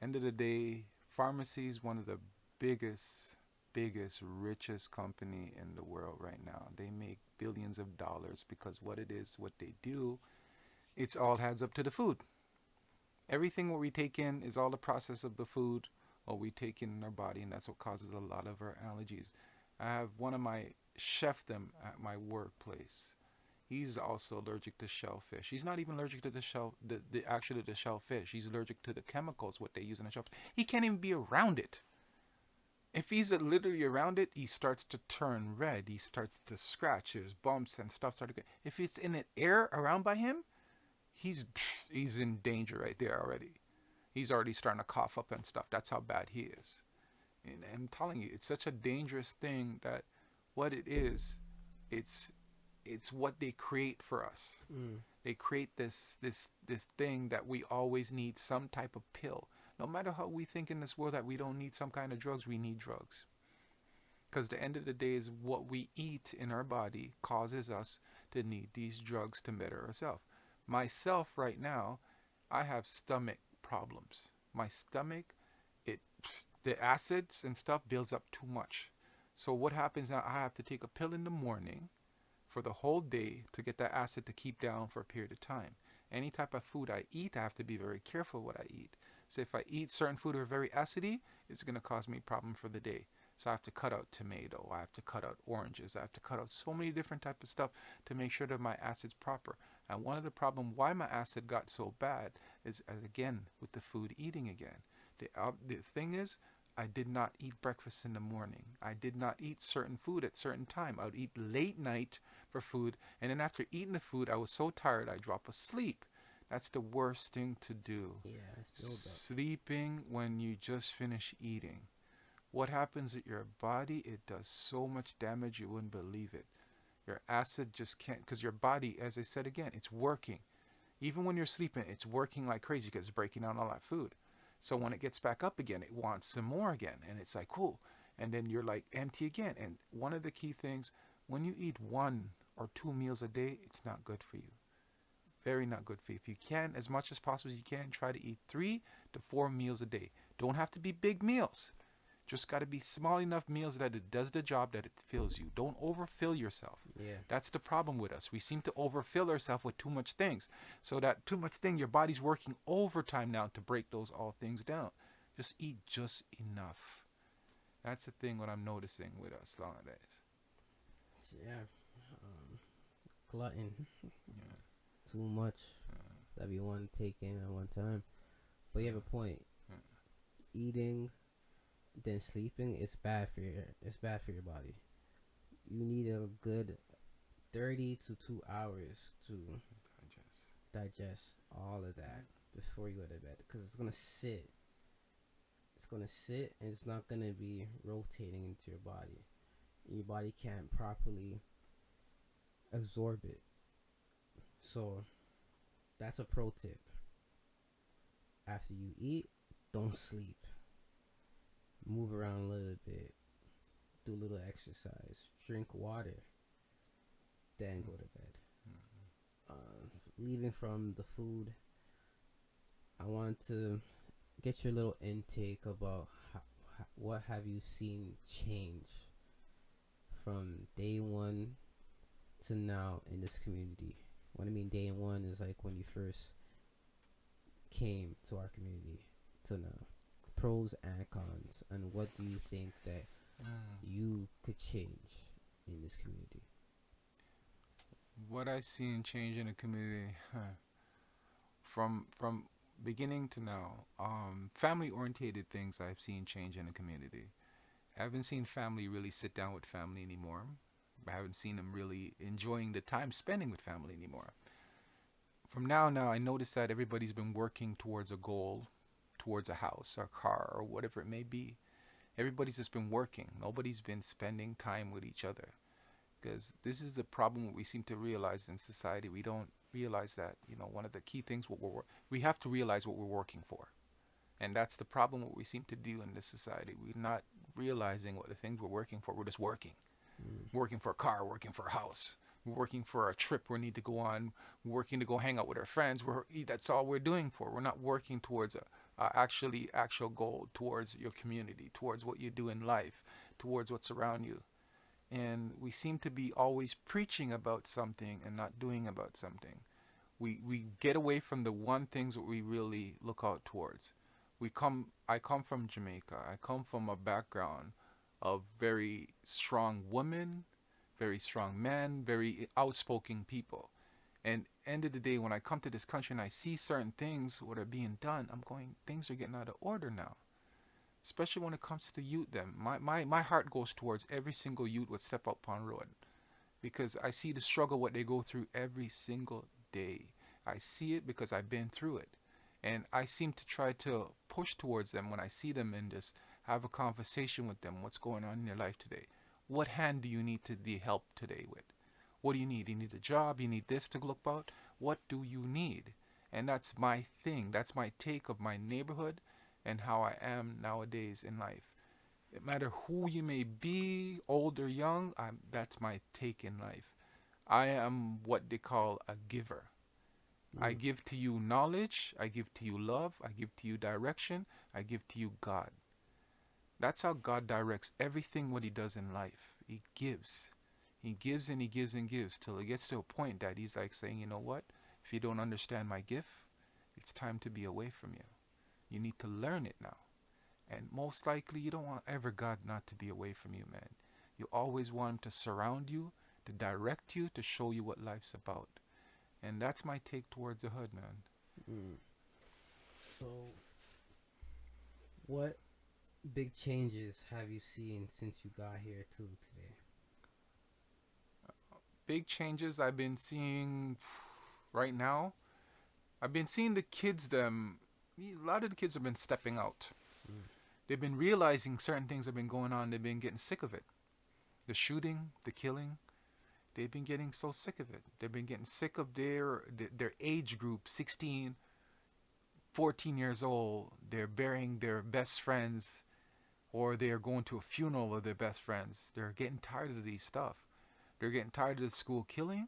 Speaker 1: End of the day, pharmacy is one of the biggest, biggest, richest company in the world right now. They make billions of dollars because what it is, what they do, it's all adds up to the food. Everything what we take in is all the process of the food what we take in our body, and that's what causes a lot of our allergies. I have one of my chef them at my workplace. He's also allergic to shellfish. He's not even allergic to the actually the shellfish. He's allergic to the chemicals what they use in the shellfish. He can't even be around it. If he's literally around it, he starts to turn red. He starts to scratch. His bumps and stuff start to get. If it's in an air around by him, he's he's in danger right there already. He's already starting to cough up and stuff. That's how bad he is. And I'm telling you, it's such a dangerous thing that what it is, it's it's what they create for us.
Speaker 2: Mm.
Speaker 1: They create this thing that we always need some type of pill. No matter how we think in this world that we don't need some kind of drugs, we need drugs. Because the end of the day is what we eat in our body causes us to need these drugs to better ourselves. Myself right now, I have stomach problems. My stomach, it the acids and stuff builds up too much. So what happens now? I have to take a pill in the morning for the whole day to get that acid to keep down for a period of time. Any type of food I eat, I have to be very careful what I eat. So if I eat certain food that are very acidy, it's going to cause me a problem for the day. So I have to cut out tomato, I have to cut out oranges, I have to cut out so many different type of stuff to make sure that my acid's proper. And one of the problem why my acid got so bad is again with the food eating again. The thing is, I did not eat breakfast in the morning. I did not eat certain food at certain time. I would eat late night for food, and then after eating the food, I was so tired I drop asleep. That's the worst thing to do.
Speaker 2: Yeah, it's build up.
Speaker 1: Sleeping when you just finish eating. What happens with your body? It does so much damage you wouldn't believe it. Your acid just can't, because your body, as I said again, it's working. Even when you're sleeping, it's working like crazy because it's breaking down all that food. So when it gets back up again, it wants some more again. And it's like, cool. And then you're like empty again. And one of the key things, when you eat 1 or 2 meals a day, it's not good for you. Very not good for you. If you can, as much as possible as you can, try to eat 3 to 4 meals a day. Don't have to be big meals. Just got to be small enough meals that it does the job, that it fills you. Don't overfill yourself.
Speaker 2: Yeah.
Speaker 1: That's the problem with us. We seem to overfill ourselves with too much things. So that too much thing, your body's working overtime now to break those all things down. Just eat just enough. That's the thing what I'm noticing with us nowadays.
Speaker 2: Yeah. Um, Glutton.
Speaker 1: Yeah.
Speaker 2: Too much
Speaker 1: Yeah.
Speaker 2: that we want to take in at one time. But you have a point.
Speaker 1: Yeah.
Speaker 2: Eating, then sleeping, it's bad for your body. You need a good 30 to 2 hours to
Speaker 1: Digest.
Speaker 2: digest all of that before you go to bed, because it's going to sit and it's not going to be rotating into your body. Your body can't properly absorb it. So that's a pro tip. After you eat, don't sleep. Move around a little bit, do a little exercise, drink water, then go to bed. Leaving from the food, I want to get your little intake about what have you seen change from day one to now in this community. What I mean day one is like when you first came to our community to now. Pros and cons, and what do you think that you could change in this community?
Speaker 1: What I see in change in the community, from beginning to now, family orientated things I've seen change in the community. I haven't seen family really sit down with family anymore. I haven't seen them really enjoying the time spending with family anymore. From now, I notice that everybody's been working towards a goal, towards a house or a car or whatever it may be. Everybody's just been working. Nobody's been spending time with each other. Because this is the problem we seem to realize in society. We don't realize that, one of the key things we have to realize what we're working for. And that's the problem what we seem to do in this society. We're not realizing what the things we're working for. We're just working.
Speaker 2: Mm.
Speaker 1: Working for a car, working for a house, we're working for a trip we need to go on, we're working to go hang out with our friends. That's all we're doing for. We're not working towards a actual goal, towards your community, towards what you do in life, towards what's around you. And we seem to be always preaching about something and not doing about something. We get away from the one things that we really look out towards. I come from Jamaica. I come from a background of very strong women, very strong men, very outspoken people. And end of the day, when I come to this country and I see certain things what are being done, I'm going, things are getting out of order now. Especially when it comes to the youth them. My heart goes towards every single youth would step up on road. Because I see the struggle what they go through every single day. I see it because I've been through it. And I seem to try to push towards them when I see them and just have a conversation with them. What's going on in your life today? What hand do you need to be helped today with? What do you need? You need a job? You need this to look about? What do you need? And that's my thing. That's my take of my neighborhood and how I am nowadays in life. No matter who you may be, old or young, that's my take in life. I am what they call a giver. I
Speaker 2: Mm.
Speaker 1: give to you knowledge, I give to you love, I give to you direction, I give to you God. That's how God directs everything what he does in life. He gives. He gives and he gives and gives till it gets to a point that he's like saying, you know what? If you don't understand my gift, it's time to be away from you. You need to learn it now. And most likely you don't want ever God not to be away from you, man. You always want him to surround you, to direct you, to show you what life's about. And that's my take towards the hood, man.
Speaker 2: Mm. So, what big changes have you seen since you got here to today?
Speaker 1: Big changes I've been seeing right now. I've been seeing the kids, a lot of the kids have been stepping out.
Speaker 2: Mm.
Speaker 1: They've been realizing certain things have been going on. They've been getting sick of it. The shooting, the killing, they've been getting so sick of it. They've been getting sick of their age group, 16, 14 years old. They're burying their best friends or they're going to a funeral of their best friends. They're getting tired of these stuff. They're getting tired of the school killing.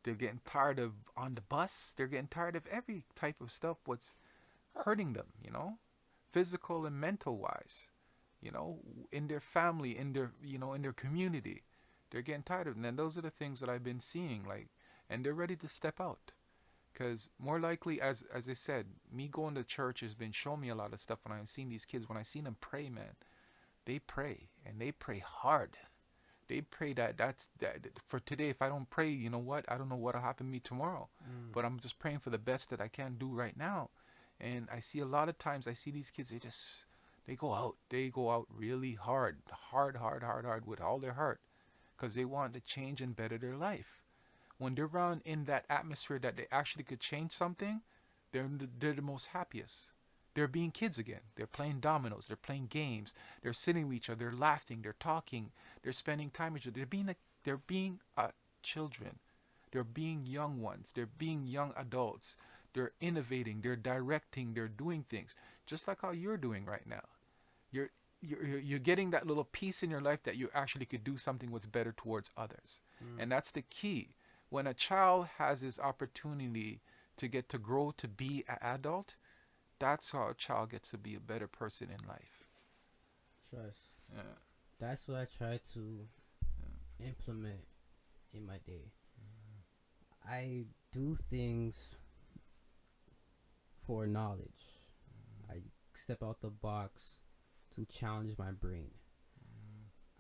Speaker 1: They're getting tired of on the bus. They're getting tired of every type of stuff what's hurting them, physical and mental wise. you know, in their family, in their, in their community. They're getting tired of it. And those are the things that I've been seeing, like, and they're ready to step out. Because more likely, as I said, me going to church has been showing me a lot of stuff. When I've seen these kids, when I seen them pray, man, they pray and they pray hard. They pray that for today. If I don't pray, you know what? I don't know what'll happen to me tomorrow.
Speaker 2: Mm.
Speaker 1: But I'm just praying for the best that I can do right now. And I see a lot of times I see these kids. They go out. They go out really hard, hard, hard, hard, hard with all their heart, because they want to change and better their life. When they're around in that atmosphere that they actually could change something, they're the most happiest. They're being kids again. They're playing dominoes. They're playing games. They're sitting with each other. They're laughing. They're talking. They're spending time with each other. They're being children. They're being young ones. They're being young adults. They're innovating. They're directing. They're doing things just like how you're doing right now. You're you're getting that little piece in your life that you actually could do something what's better towards others.
Speaker 2: Mm.
Speaker 1: And that's the key. When a child has this opportunity to get to grow to be an adult, that's how a child gets to be a better person in life.
Speaker 2: Trust.
Speaker 1: Yeah.
Speaker 2: That's what I try to implement in my day. I do things for knowledge. I step out the box to challenge my brain.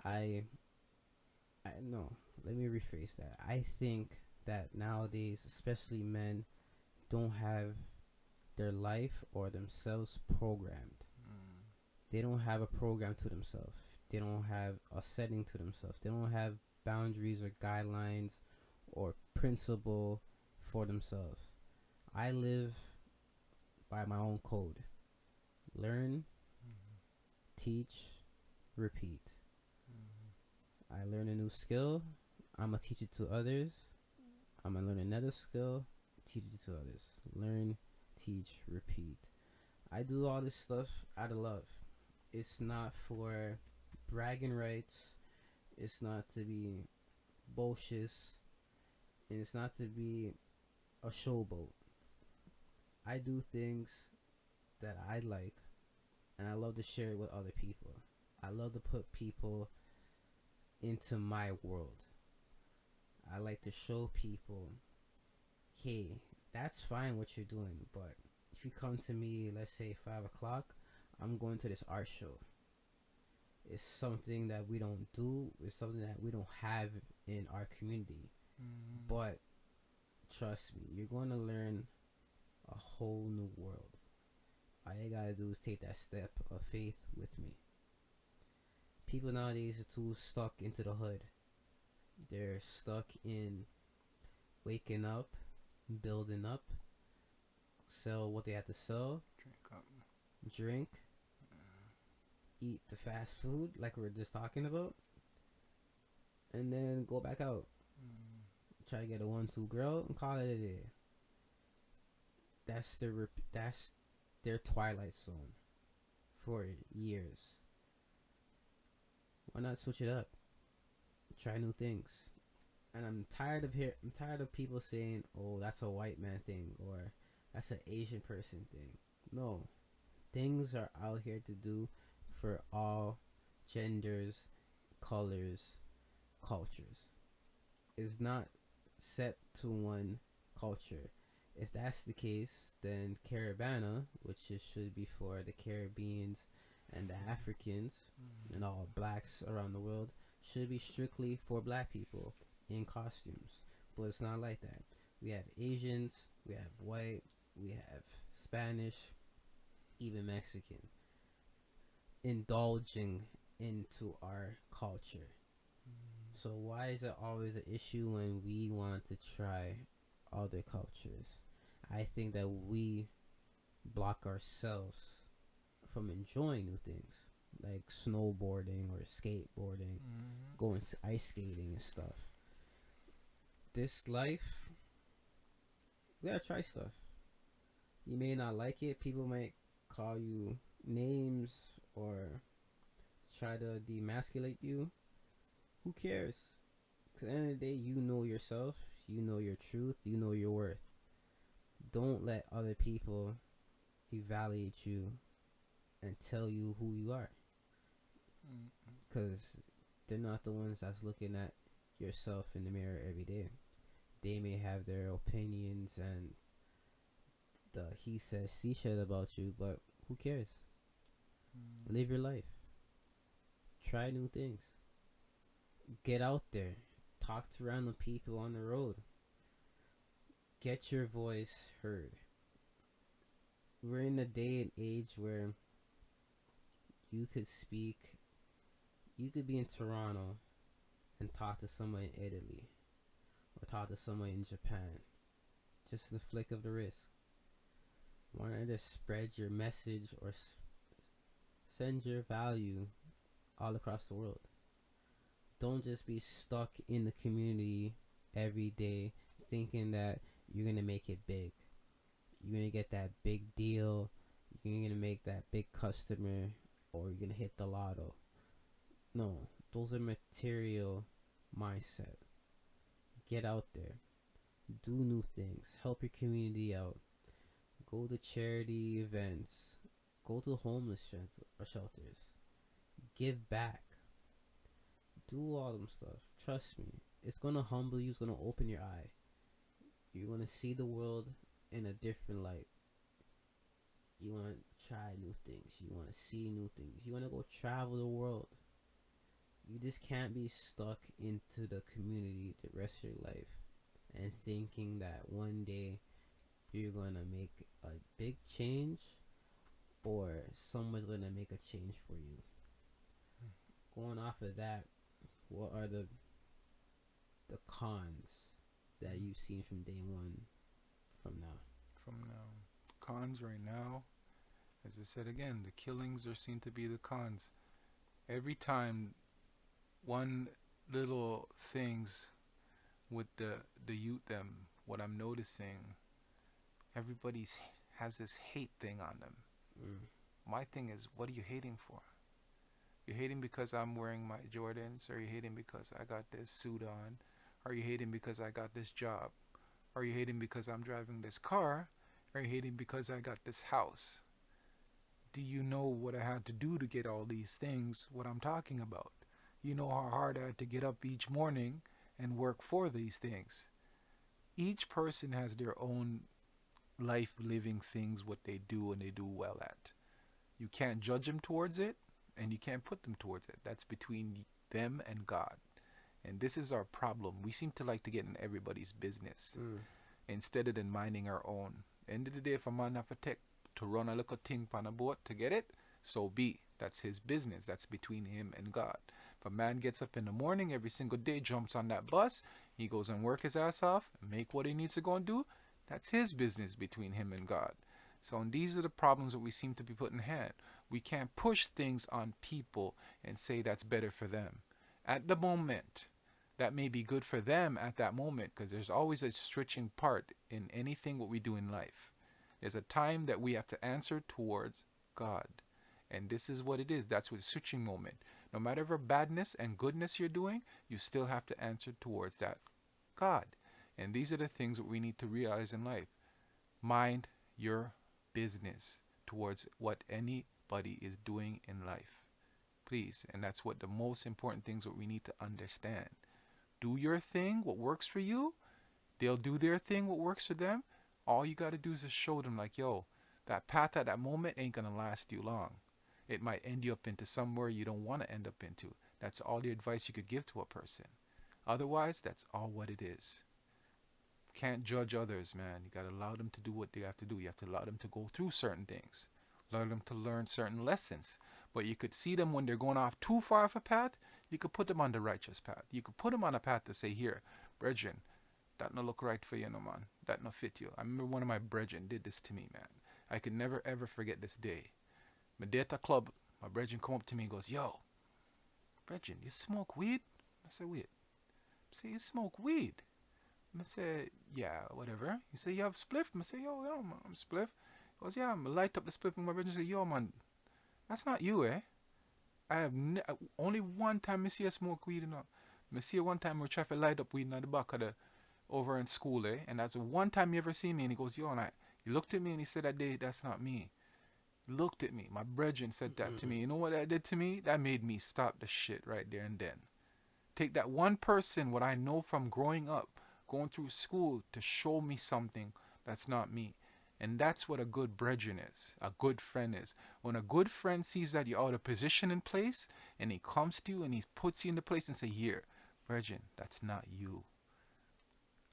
Speaker 2: I I no, let me rephrase that. I think that nowadays, especially men, don't have their life or themselves programmed. They don't have a program to themselves. They don't have a setting to themselves. They don't have boundaries or guidelines or principle for themselves. I live by my own code. Learn, teach, repeat. I learn a new skill. I'm going to teach it to others. I'm going to learn another skill, teach it to others. Learn, teach, repeat. I do all this stuff out of love. It's not for bragging rights. It's not to be bullshit. And it's not to be a showboat. I do things that I like, and I love to share it with other people. I love to put people into my world. I like to show people, hey, that's fine what you're doing, but if you come to me, let's say 5 o'clock, I'm going to this art show. It's something that we don't do. It's something that we don't have in our community. But trust me, you're going to learn a whole new world. All you gotta do is take that step of faith with me. People nowadays are too stuck into the hood. They're stuck in waking up, building up, sell what they have to sell,
Speaker 1: Drink up.
Speaker 2: drink, eat the fast food like we were just talking about, and then go back out. Try to get a 1-2 girl and call it a day. That's their twilight zone for years. Why not switch it up? Try new things. And I'm tired of people saying, "Oh, that's a white man thing," or "That's an Asian person thing." No, things are out here to do for all genders, colors, cultures. It's not set to one culture. If that's the case, then Caribana, which should be for the Caribbeans and the Africans and all blacks around the world, should be strictly for black people in costumes. But it's not like that. We have Asians, we have white, we have Spanish, even Mexican, indulging into our culture. So why is it always an issue when we want to try other cultures? I think that we block ourselves from enjoying new things like snowboarding or skateboarding, going ice skating and stuff. This life, we gotta try stuff. You may not like it. People might call you names or try to demasculate you. Who cares? Because at the end of the day, you know yourself. You know your truth. You know your worth. Don't let other people evaluate you and tell you who you are.
Speaker 1: Mm.
Speaker 2: because they're not the ones that's looking at yourself in the mirror every day. They may have their opinions and the he says she said about you, but who cares?
Speaker 1: Mm.
Speaker 2: Live your life. Try new things. Get out there. Talk to random people on the road. Get your voice heard. We're in a day and age where you could speak, you could be in Toronto and talk to someone in Italy or talk to someone in Japan, just in the flick of the wrist. Why not just spread your message or send your value all across the world? Don't just be stuck in the community every day thinking that you're going to make it big. You're going to get that big deal. You're going to make that big customer, or you're going to hit the lotto. No, those are material mindset. Get out there. Do new things. Help your community out. Go to charity events. Go to homeless shelters. Give back. Do all them stuff. Trust me. It's going to humble you. It's going to open your eye. You're going to see the world in a different light. You want to try new things. You want to see new things. You want to go travel the world. You just can't be stuck into the community the rest of your life and thinking that one day you're going to make a big change or someone's going to make a change for you. Going off of that, what are the cons that you've seen from day one from now?
Speaker 1: From now, cons right now, as I said again, the killings are seen to be the cons. Every time one little things with the youth them, what I'm noticing, everybody's has this hate thing on them.
Speaker 2: Mm.
Speaker 1: My thing is, what are you hating for? You're hating because I'm wearing my Jordans? Are you hating because I got this suit on? Are you hating because I got this job? Are you hating because I'm driving this car? Are you hating because I got this house? Do you know what I had to do to get all these things, what I'm talking about? You know how hard I had to get up each morning and work for these things. Each person has their own life living things, what they do and they do well at. You can't judge them towards it and you can't put them towards it. That's between them and God. And this is our problem. We seem to like to get in everybody's business instead of than minding our own. End of the day, if a man have a tech to run a little thing on a boat to get it, so be. That's his business. That's between him and God. If a man gets up in the morning every single day, jumps on that bus, he goes and work his ass off, make what he needs to go and do, that's his business between him and God. So and these are the problems that we seem to be put in hand. We can't push things on people and say that's better for them. At the moment, that may be good for them at that moment, because there's always a switching part in anything what we do in life. There's a time that we have to answer towards God. And this is what it is. That's what switching moment. No matter what badness and goodness you're doing, you still have to answer towards that God. And these are the things that we need to realize in life. Mind your business towards what anybody is doing in life. Please. And that's what the most important things that we need to understand. Do your thing, what works for you. They'll do their thing, what works for them. All you got to do is just show them like, yo, that path at that moment ain't going to last you long. It might end you up into somewhere you don't want to end up into. That's all the advice you could give to a person. Otherwise, that's all what it is. Can't judge others, man. You got to allow them to do what they have to do. You have to allow them to go through certain things. Allow them to learn certain lessons. But you could see them when they're going off too far of a path. You could put them on the righteous path. You could put them on a path to say, here, brethren, that no look right for you, no man. That no fit you. I remember one of my brethren did this to me, man. I could never ever forget this day. My day at a club, my brethren come up to me and goes, yo, brethren, you smoke weed? I said, wait. I say, you smoke weed? I say, yeah, whatever. He say, you have spliff? I say, yo, man, I'm spliff. He goes, yeah, I'm light up the spliff. And my brethren say, yo, man, that's not you, eh? I have only one time I see a smoke weed, you know. I see one time we try to light up weed in the back of the over in school, eh? And that's the one time you ever see me. And he goes, yo, and he looked at me and he said that day, that's not me. Looked at me. My brethren said that to
Speaker 2: Mm-mm.
Speaker 1: me. You know what that did to me? That made me stop the shit right there and then. Take that one person, what I know from growing up, going through school, to show me something that's not me. And that's what a good brethren is, a good friend is. When a good friend sees that you're out of position in place, and he comes to you and he puts you into place and say, here, brethren, that's not you.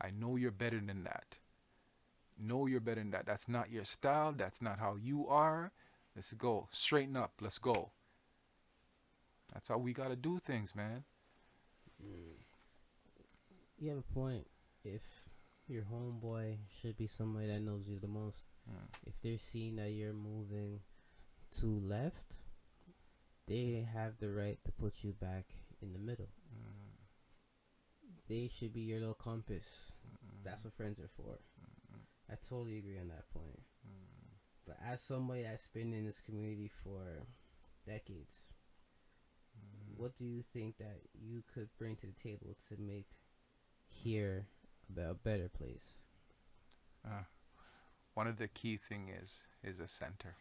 Speaker 1: I know you're better than that. Know you're better than that. That's not your style. That's not how you are. Let's go. Straighten up. Let's go. That's how we gotta do things, man.
Speaker 2: Mm. You have a point. If your homeboy should be somebody that knows you the most,
Speaker 1: Mm,
Speaker 2: if they're seeing that you're moving to left, they have the right to put you back in the middle.
Speaker 1: mm,
Speaker 2: They should be your little compass. That's
Speaker 1: mm,
Speaker 2: what friends are for.
Speaker 1: mm,
Speaker 2: I totally agree on that point.
Speaker 1: mm,
Speaker 2: But as somebody that's been in this community for decades,
Speaker 1: mm.
Speaker 2: what do you think that you could bring to the table to make here a better place?
Speaker 1: Uh, One of the key thing is a center.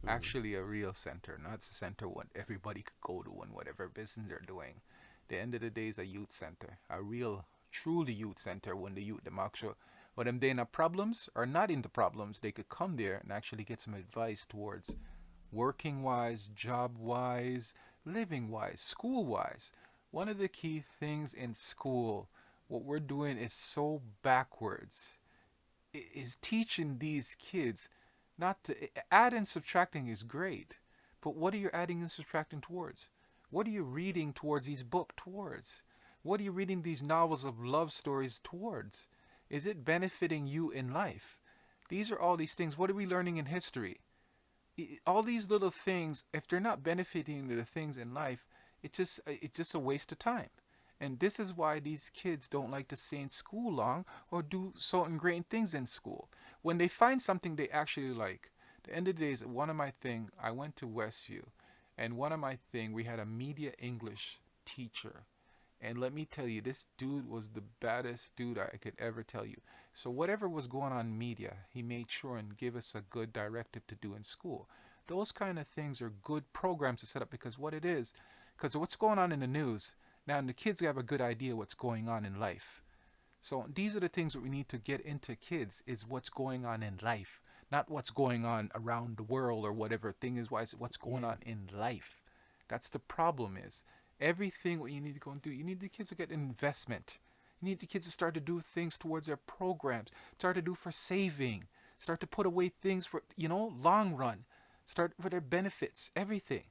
Speaker 2: Mm.
Speaker 1: Actually, a real center, not a center what everybody could go to and whatever business they're doing. The end of the day is a youth center, a real, truly youth center. When the youth, them actual, when them they in a problems or not into problems, they could come there and actually get some advice towards working wise, job wise, living wise, school wise. One of the key things in school, what we're doing is so backwards, is teaching these kids not to add and subtracting is great, but what are you adding and subtracting towards? What are you reading towards these books towards? What are you reading these novels of love stories towards? Is it benefiting you in life? These are all these things. What are we learning in history? All these little things, if they're not benefiting the things in life, it's just a waste of time. And this is why these kids don't like to stay in school long or do certain great things in school. When they find something they actually like, the end of the day is one of my thing. I went to Westview, and one of my thing we had a media English teacher, and let me tell you, this dude was the baddest dude I could ever tell you. So whatever was going on in media, he made sure and give us a good directive to do in school. Those kind of things are good programs to set up because what it is, because what's going on in the news, now the kids have a good idea what's going on in life. So these are the things that we need to get into kids is what's going on in life, not what's going on around the world or whatever thing is wise, what's going
Speaker 2: Yeah,
Speaker 1: on in life. That's the problem is everything what you need to go and do, you need the kids to get investment. You need the kids to start to do things towards their programs, start to do for saving, start to put away things for, long run, start for their benefits, everything.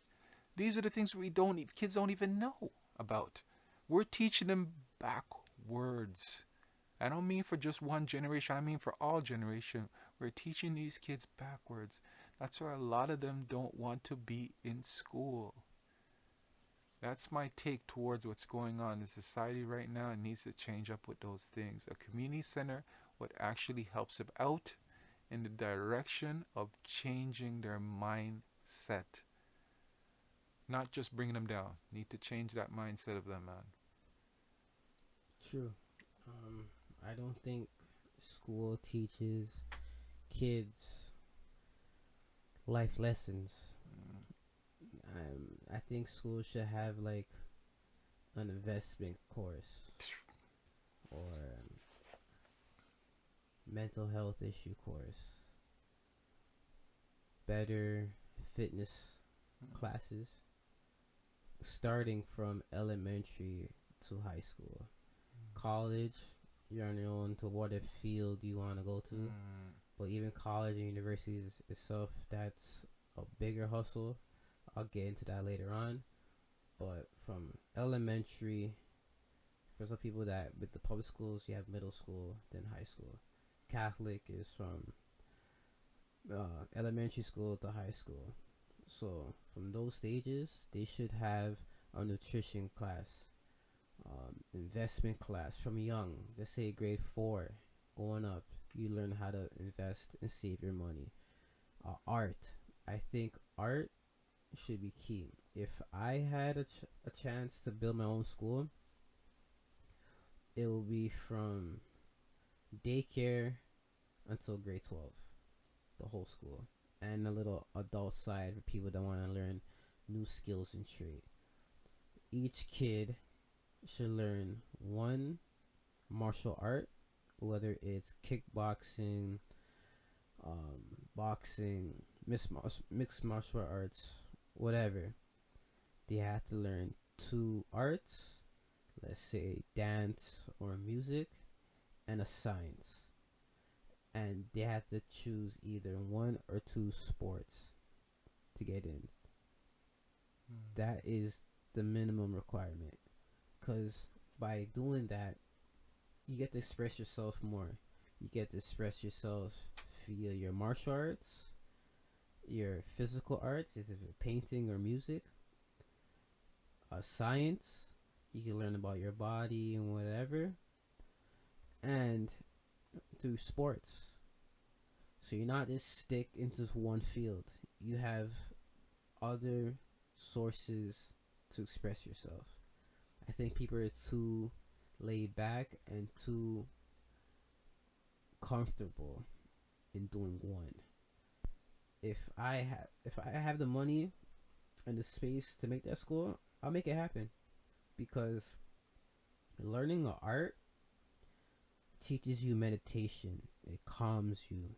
Speaker 1: These are the things we don't need, kids don't even know about. We're teaching them backwards. I don't mean for just one generation, I mean for all generation. We're teaching these kids backwards. That's why a lot of them don't want to be in school. That's my take towards what's going on in society right now. It needs to change up with those things. A community center, what actually helps them out in the direction of changing their mindset, not just bringing them down. Need to change that mindset of them, man.
Speaker 2: true. I don't think school teaches kids life lessons.
Speaker 1: Mm,
Speaker 2: I think school should have like an investment course or mental health issue course, better fitness classes, starting from elementary to high school. College, you're on your own to what field you want to go to.
Speaker 1: mm,
Speaker 2: But even college and universities itself, that's a bigger hustle. I'll get into that later on. But from elementary, for some people that with the public schools, you have middle school, then high school. Catholic is from elementary school to high school. So from those stages, they should have a nutrition class, investment class from young. Let's say grade 4, going up. You learn how to invest and save your money. Art. I think art should be key. If I had a chance to build my own school, it will be from daycare until grade 12, the whole school. and a little adult side for people that want to learn new skills and trade. Each kid should learn one martial art, whether it's kickboxing, boxing, mixed martial arts, whatever. They have to learn two arts, let's say dance or music, and a science. And they have to choose either one or two sports to get in. That is the minimum requirement. Because by doing that, you get to express yourself more. You get to express yourself via your martial arts, your physical arts, is it painting or music, science. You can learn about your body and whatever, and through sports. So you're not just stick into one field. You have other sources to express yourself. I think people are too laid back and too comfortable in doing one. If I have the money and the space to make that school, I'll make it happen, because learning an art teaches you meditation. It calms you.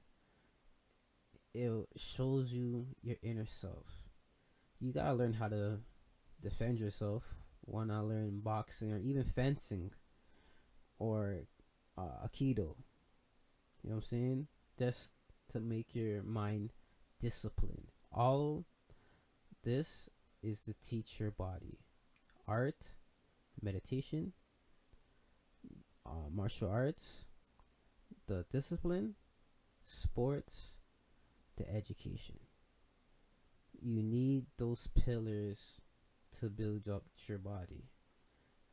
Speaker 2: It shows you your inner self. You gotta learn how to defend yourself. Why not learn boxing or even fencing or aikido? You know what I'm saying? Just to make your mind disciplined. All this is to teach your body art, meditation, martial arts, the discipline, sports, the education. You need those pillars to build up your body.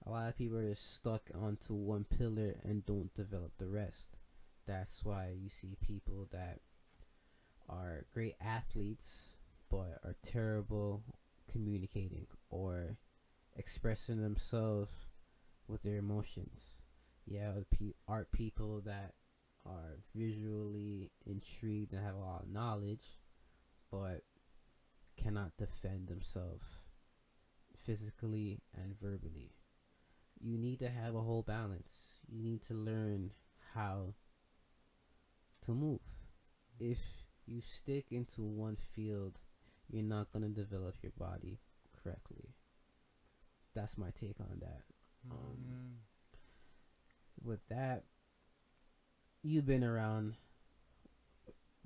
Speaker 2: A lot of people are stuck onto one pillar and don't develop the rest. That's why you see people that are great athletes but are terrible communicating or expressing themselves with their emotions. Yeah, art people that are visually intrigued and have a lot of knowledge but cannot defend themselves physically and verbally. You need to have a whole balance. You need to learn how to move. If you stick into one field, you're not going to develop your body correctly. That's my take on that. With that, you've been around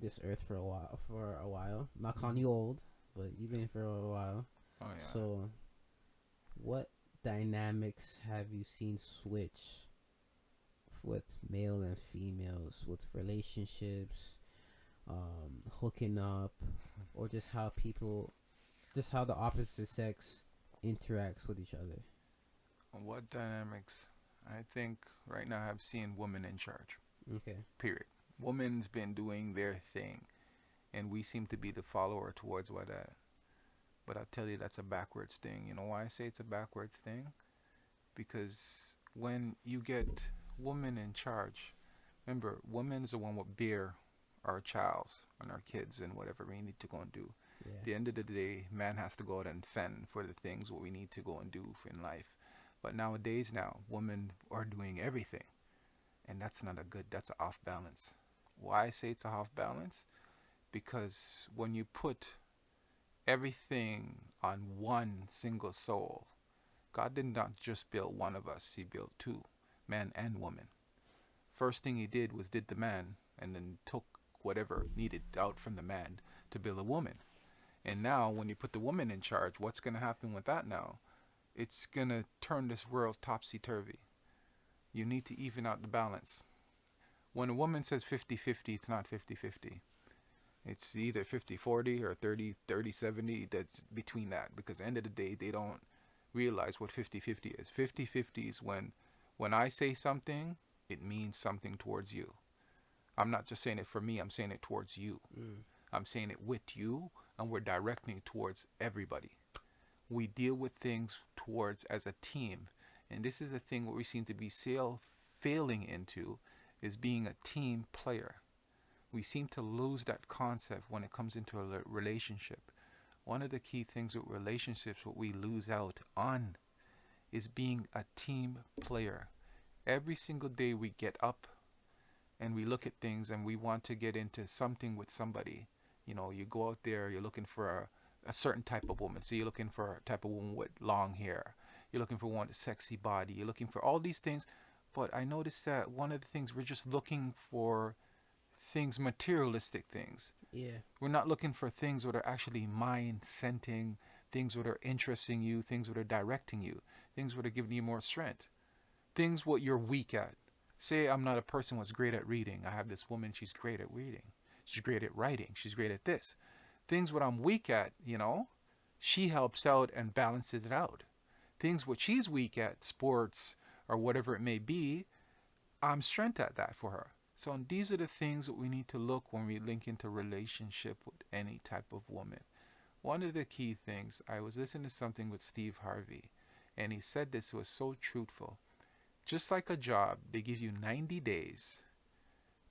Speaker 2: this earth for a while. I'm not calling you old, but you've been for a while.
Speaker 1: Oh yeah.
Speaker 2: So, what dynamics have you seen switch with male and females, with relationships, hooking up, or just how the opposite sex interacts with each other?
Speaker 1: What dynamics? I think right now I've seen women in charge.
Speaker 2: Okay.
Speaker 1: Period. Women's been doing their thing, and we seem to be the follower towards what that. But I'll tell you that's a backwards thing. You know why I say it's a backwards thing? Because when you get women in charge, remember, women's the one what bear our childs and our kids and whatever we need to go and do.
Speaker 2: Yeah.
Speaker 1: At the end of the day, man has to go out and fend for the things what we need to go and do in life. But nowadays now, women are doing everything. And that's not a good, that's an off balance. Why I say it's a off balance? Because when you put everything on one single soul, God did not just build one of us, he built two, man and woman. First thing he did was did the man and then took whatever needed out from the man to build a woman. And now when you put the woman in charge, what's going to happen with that now? It's going to turn this world topsy-turvy. You need to even out the balance. When a woman says 50-50, it's not 50-50. It's either 50-40 or 30-70. That's between that. Because at the end of the day, they don't realize what 50-50 is. 50-50 is when I say something, it means something towards you. I'm not just saying it for me, I'm saying it towards you. I'm saying it with you, and we're directing it towards everybody. We deal with things towards as a team. And this is the thing what we seem to be failing into, is being a team player. We seem to lose that concept when it comes into a relationship. One of the key things with relationships, what we lose out on, is being a team player. Every single day we get up and we look at things and we want to get into something with somebody. You know, you go out there, you're looking for a certain type of woman. So you're looking for a type of woman with long hair. You're looking for one with a sexy body. You're looking for all these things. But I noticed that one of the things we're just looking for things, materialistic things.
Speaker 2: Yeah.
Speaker 1: We're not looking for things that are actually mind scenting, things that are interesting you, things that are directing you, things that are giving you more strength, things what you're weak at. Say I'm not a person who's great at reading. I have this woman, she's great at reading. She's great at writing. She's great at this. Things what I'm weak at, she helps out and balances it out. Things what she's weak at, sports or whatever it may be, I'm strength at that for her. So these are the things that we need to look when we link into relationship with any type of woman. One of the key things, I was listening to something with Steve Harvey, and he said this was so truthful. Just like a job, they give you 90 days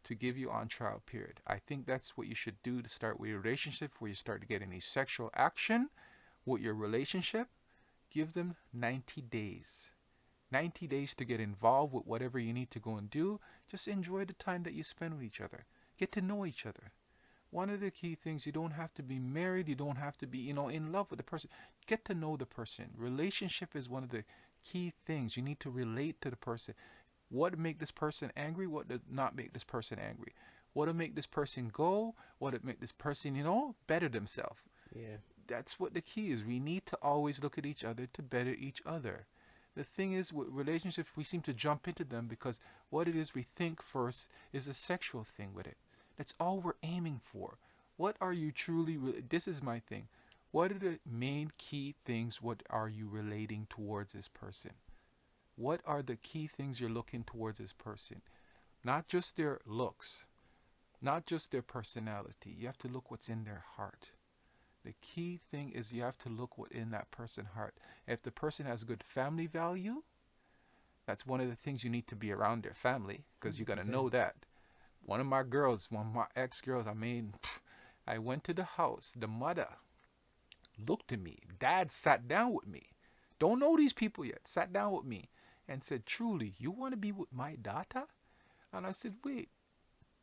Speaker 1: to give you on trial period. I think that's what you should do to start with your relationship, where you start to get any sexual action with your relationship. Give them 90 days. 90 days to get involved with whatever you need to go and do. Just enjoy the time that you spend with each other. Get to know each other. One of the key things, you don't have to be married. You don't have to be, in love with the person. Get to know the person. Relationship is one of the key things. You need to relate to the person. What make this person angry? What does not make this person angry? What will make this person go? What will make this person, better themselves?
Speaker 2: Yeah.
Speaker 1: That's what the key is. We need to always look at each other to better each other. The thing is, with relationships, we seem to jump into them because what it is we think first is a sexual thing with it. That's all we're aiming for. What are you truly, this is my thing. What are the main key things? What are you relating towards this person? What are the key things you're looking towards this person? Not just their looks, not just their personality. You have to look what's in their heart. The key thing is you have to look what in that person's heart. If the person has good family value, that's one of the things you need to be around their family, because you're gonna know that. One of my ex-girls, I went to the house. The mother looked at me. Dad sat down with me. Don't know these people yet. Sat down with me and said, "Truly, you want to be with my daughter?" And I said, "Wait,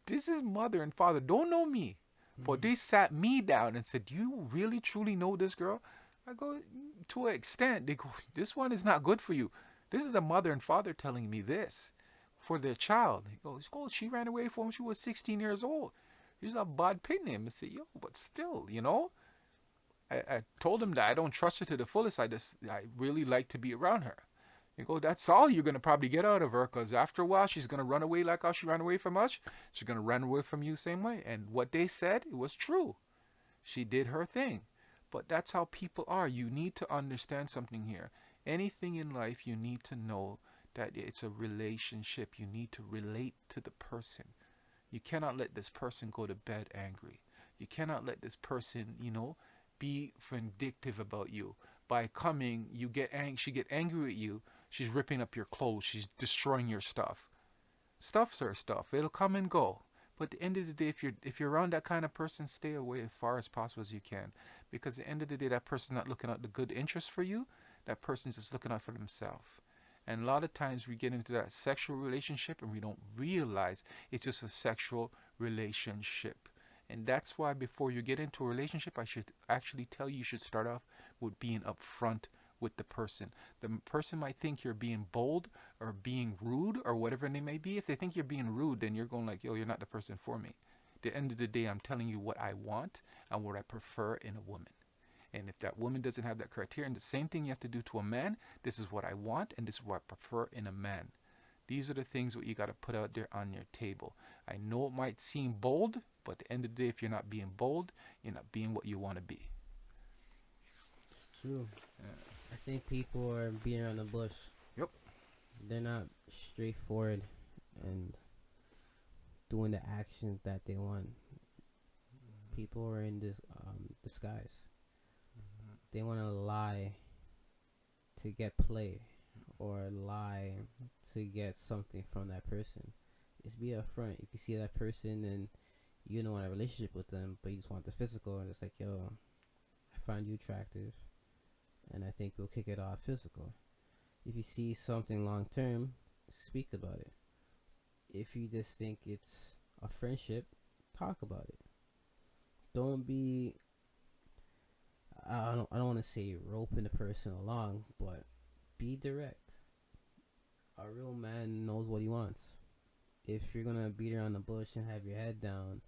Speaker 1: this is mother and father. Don't know me." But they sat me down and said, "Do you really truly know this girl?" I go, "To an extent." They go, "This one is not good for you." This is a mother and father telling me this for their child. He goes, "Oh, she ran away from when she was 16 years old. He's a bad picnic." I said, "Yo, but still, I told him that I don't trust her to the fullest. I really like to be around her." You go, "That's all you're going to probably get out of her, because after a while, she's going to run away like how she ran away from us. She's going to run away from you same way." And what they said, it was true. She did her thing. But that's how people are. You need to understand something here. Anything in life, you need to know that it's a relationship. You need to relate to the person. You cannot let this person go to bed angry. You cannot let this person, be vindictive about you. By coming, she get angry with you. She's ripping up your clothes. She's destroying your stuff. Stuff's her stuff. It'll come and go. But at the end of the day, if you're around that kind of person, stay away as far as possible as you can. Because at the end of the day, that person's not looking out the good interest for you. That person's just looking out for themselves. And a lot of times we get into that sexual relationship and we don't realize it's just a sexual relationship. And that's why before you get into a relationship, I should actually tell you should start off with being upfront with the person. The person might think you're being bold or being rude or whatever they may be. If they think you're being rude, then you're going like, "Yo, you're not the person for me." At the end of the day, I'm telling you what I want and what I prefer in a woman. And if that woman doesn't have that criterion, the same thing you have to do to a man. This is what I want and this is what I prefer in a man. These are the things that you got to put out there on your table. I know it might seem bold, but at the end of the day, if you're not being bold, you're not being what you want to be.
Speaker 2: It's true.
Speaker 1: Yeah.
Speaker 2: I think people are beating around the bush.
Speaker 1: Yep.
Speaker 2: They're not straightforward and doing the actions that they want. People are in this disguise. They want to lie to get play or lie to get something from that person. Just be upfront. If you see that person and You don't want a relationship with them, but you just want the physical, and it's like, yo, I find you attractive, and I think we'll kick it off physical. If you see something long term, speak about it. If you just think it's a friendship, talk about it. Don't be, I don't want to say roping the person along, but be direct. A real man knows what he wants. If you're gonna beat around the bush and have your head down,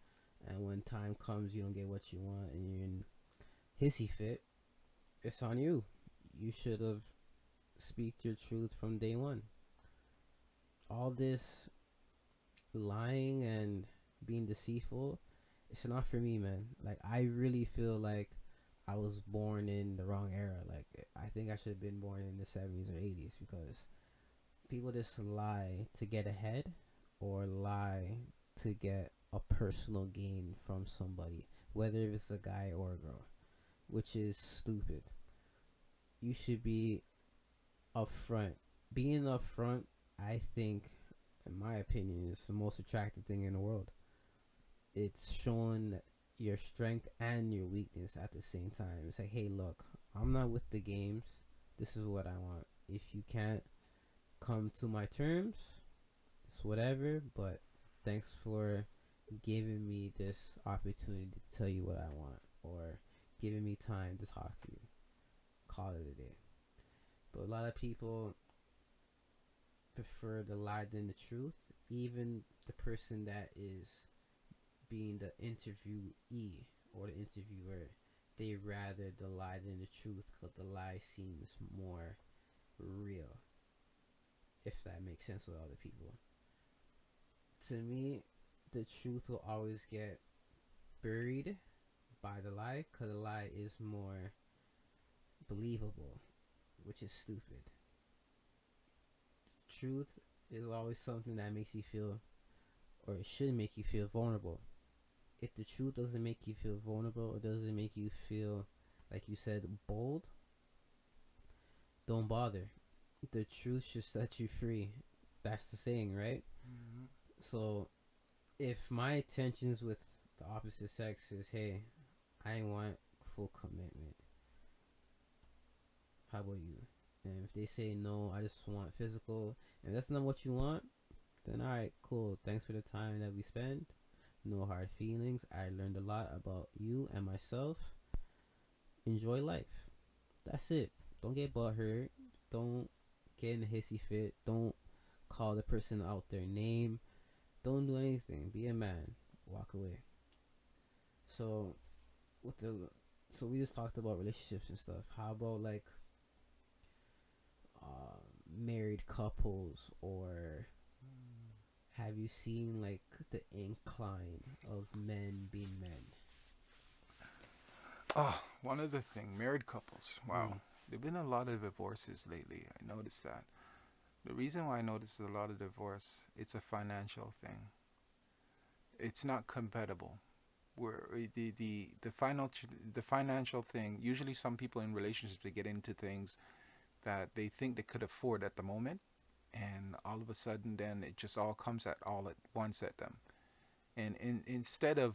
Speaker 2: and when time comes you don't get what you want and you're in hissy fit, it's on you. You should have speak your truth from day one. All this lying and being deceitful, it's not for me, man. Like, I really feel like I was born in the wrong era. Like, I think I should have been born in the 70s or 80s, because people just lie to get ahead or lie to get a personal gain from somebody, whether it's a guy or a girl, which is stupid. You should be upfront. Being upfront, I think, in my opinion, is the most attractive thing in the world. It's showing your strength and your weakness at the same time. It's like, hey, look, I'm not with the games. This is what I want. If you can't come to my terms, it's whatever, but thanks for giving me this opportunity to tell you what I want, or giving me time to talk to you. Call it a day. But a lot of people prefer the lie than the truth. Even the person that is being the interviewee or the interviewer, they rather the lie than the truth, because the lie seems more real, if that makes sense with other people. To me, the truth will always get buried by the lie, because the lie is more believable, which is stupid. Truth is always something that makes you feel, or it should make you feel vulnerable. If the truth doesn't make you feel vulnerable, or doesn't make you feel, like you said, bold, don't bother. The truth should set you free. That's the saying, right?
Speaker 1: Mm-hmm.
Speaker 2: So if my intentions with the opposite sex is, hey, I want full commitment, how about you? And if they say no, I just want physical, and that's not what you want, then alright, cool. Thanks for the time that we spent. No hard feelings. I learned a lot about you and myself. Enjoy life. That's it. Don't get butthurt. Don't get in a hissy fit. Don't call the person out their name. Don't do anything. Be a man. Walk away. So with the so we just talked about relationships and stuff. How about like married couples, or have you seen like the incline of men being men?
Speaker 1: Oh, one other thing, married couples.
Speaker 2: Mm.
Speaker 1: Wow. There've been a lot of divorces lately. I noticed that. The reason why I noticed a lot of divorce, it's a financial thing. It's not compatible. Where the financial thing. Usually, some people in relationships they get into things that they think they could afford at the moment, and all of a sudden, then it just all comes at all at once at them. And instead of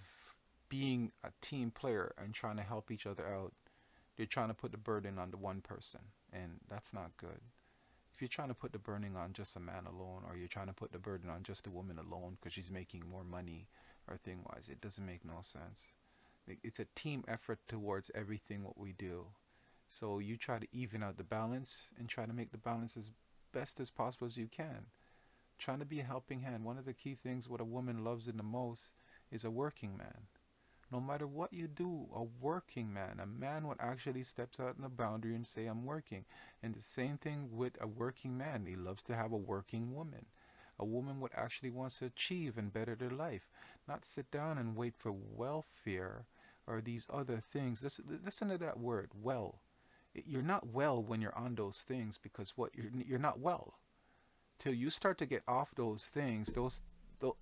Speaker 1: being a team player and trying to help each other out, they're trying to put the burden on the one person, and that's not good. If you're trying to put the burden on just a man alone, or you're trying to put the burden on just a woman alone because she's making more money or thing wise, it doesn't make no sense. It's a team effort towards everything what we do. So you try to even out the balance and try to make the balance as best as possible as you can. Trying to be a helping hand. One of the key things what a woman loves in the most is a working man. No matter what you do, a working man, a man what actually steps out in the boundary and say, I'm working. And the same thing with a working man. He loves to have a working woman. A woman what actually wants to achieve and better their life. Not sit down and wait for welfare or these other things. Listen to that word, well. You're not well when you're on those things because what you're not well. Till you start to get off those things,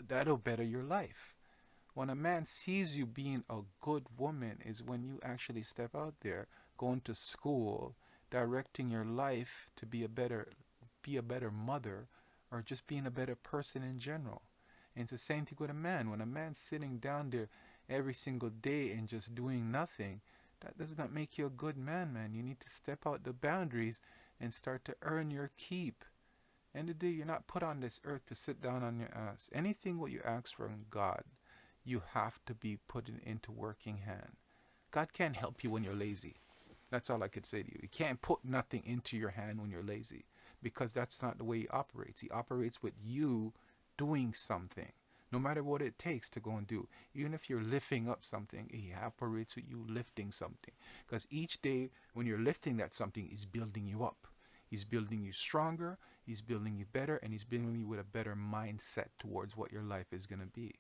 Speaker 1: that'll better your life. When a man sees you being a good woman is when you actually step out there, going to school, directing your life to be a better mother, or just being a better person in general. And it's the same thing with a man. When a man's sitting down there every single day and just doing nothing, that does not make you a good man, man. You need to step out the boundaries and start to earn your keep. End of the day, you're not put on this earth to sit down on your ass. Anything what you ask from God, you have to be putting into working hand. God can't help you when you're lazy. That's all I could say to you. He can't put nothing into your hand when you're lazy, because that's not the way he operates. He operates with you doing something, no matter what it takes to go and do. Even if you're lifting up something, he operates with you lifting something. Because each day when you're lifting that something, he's building you up. He's building you stronger, he's building you better, and he's building you with a better mindset towards what your life is going to be.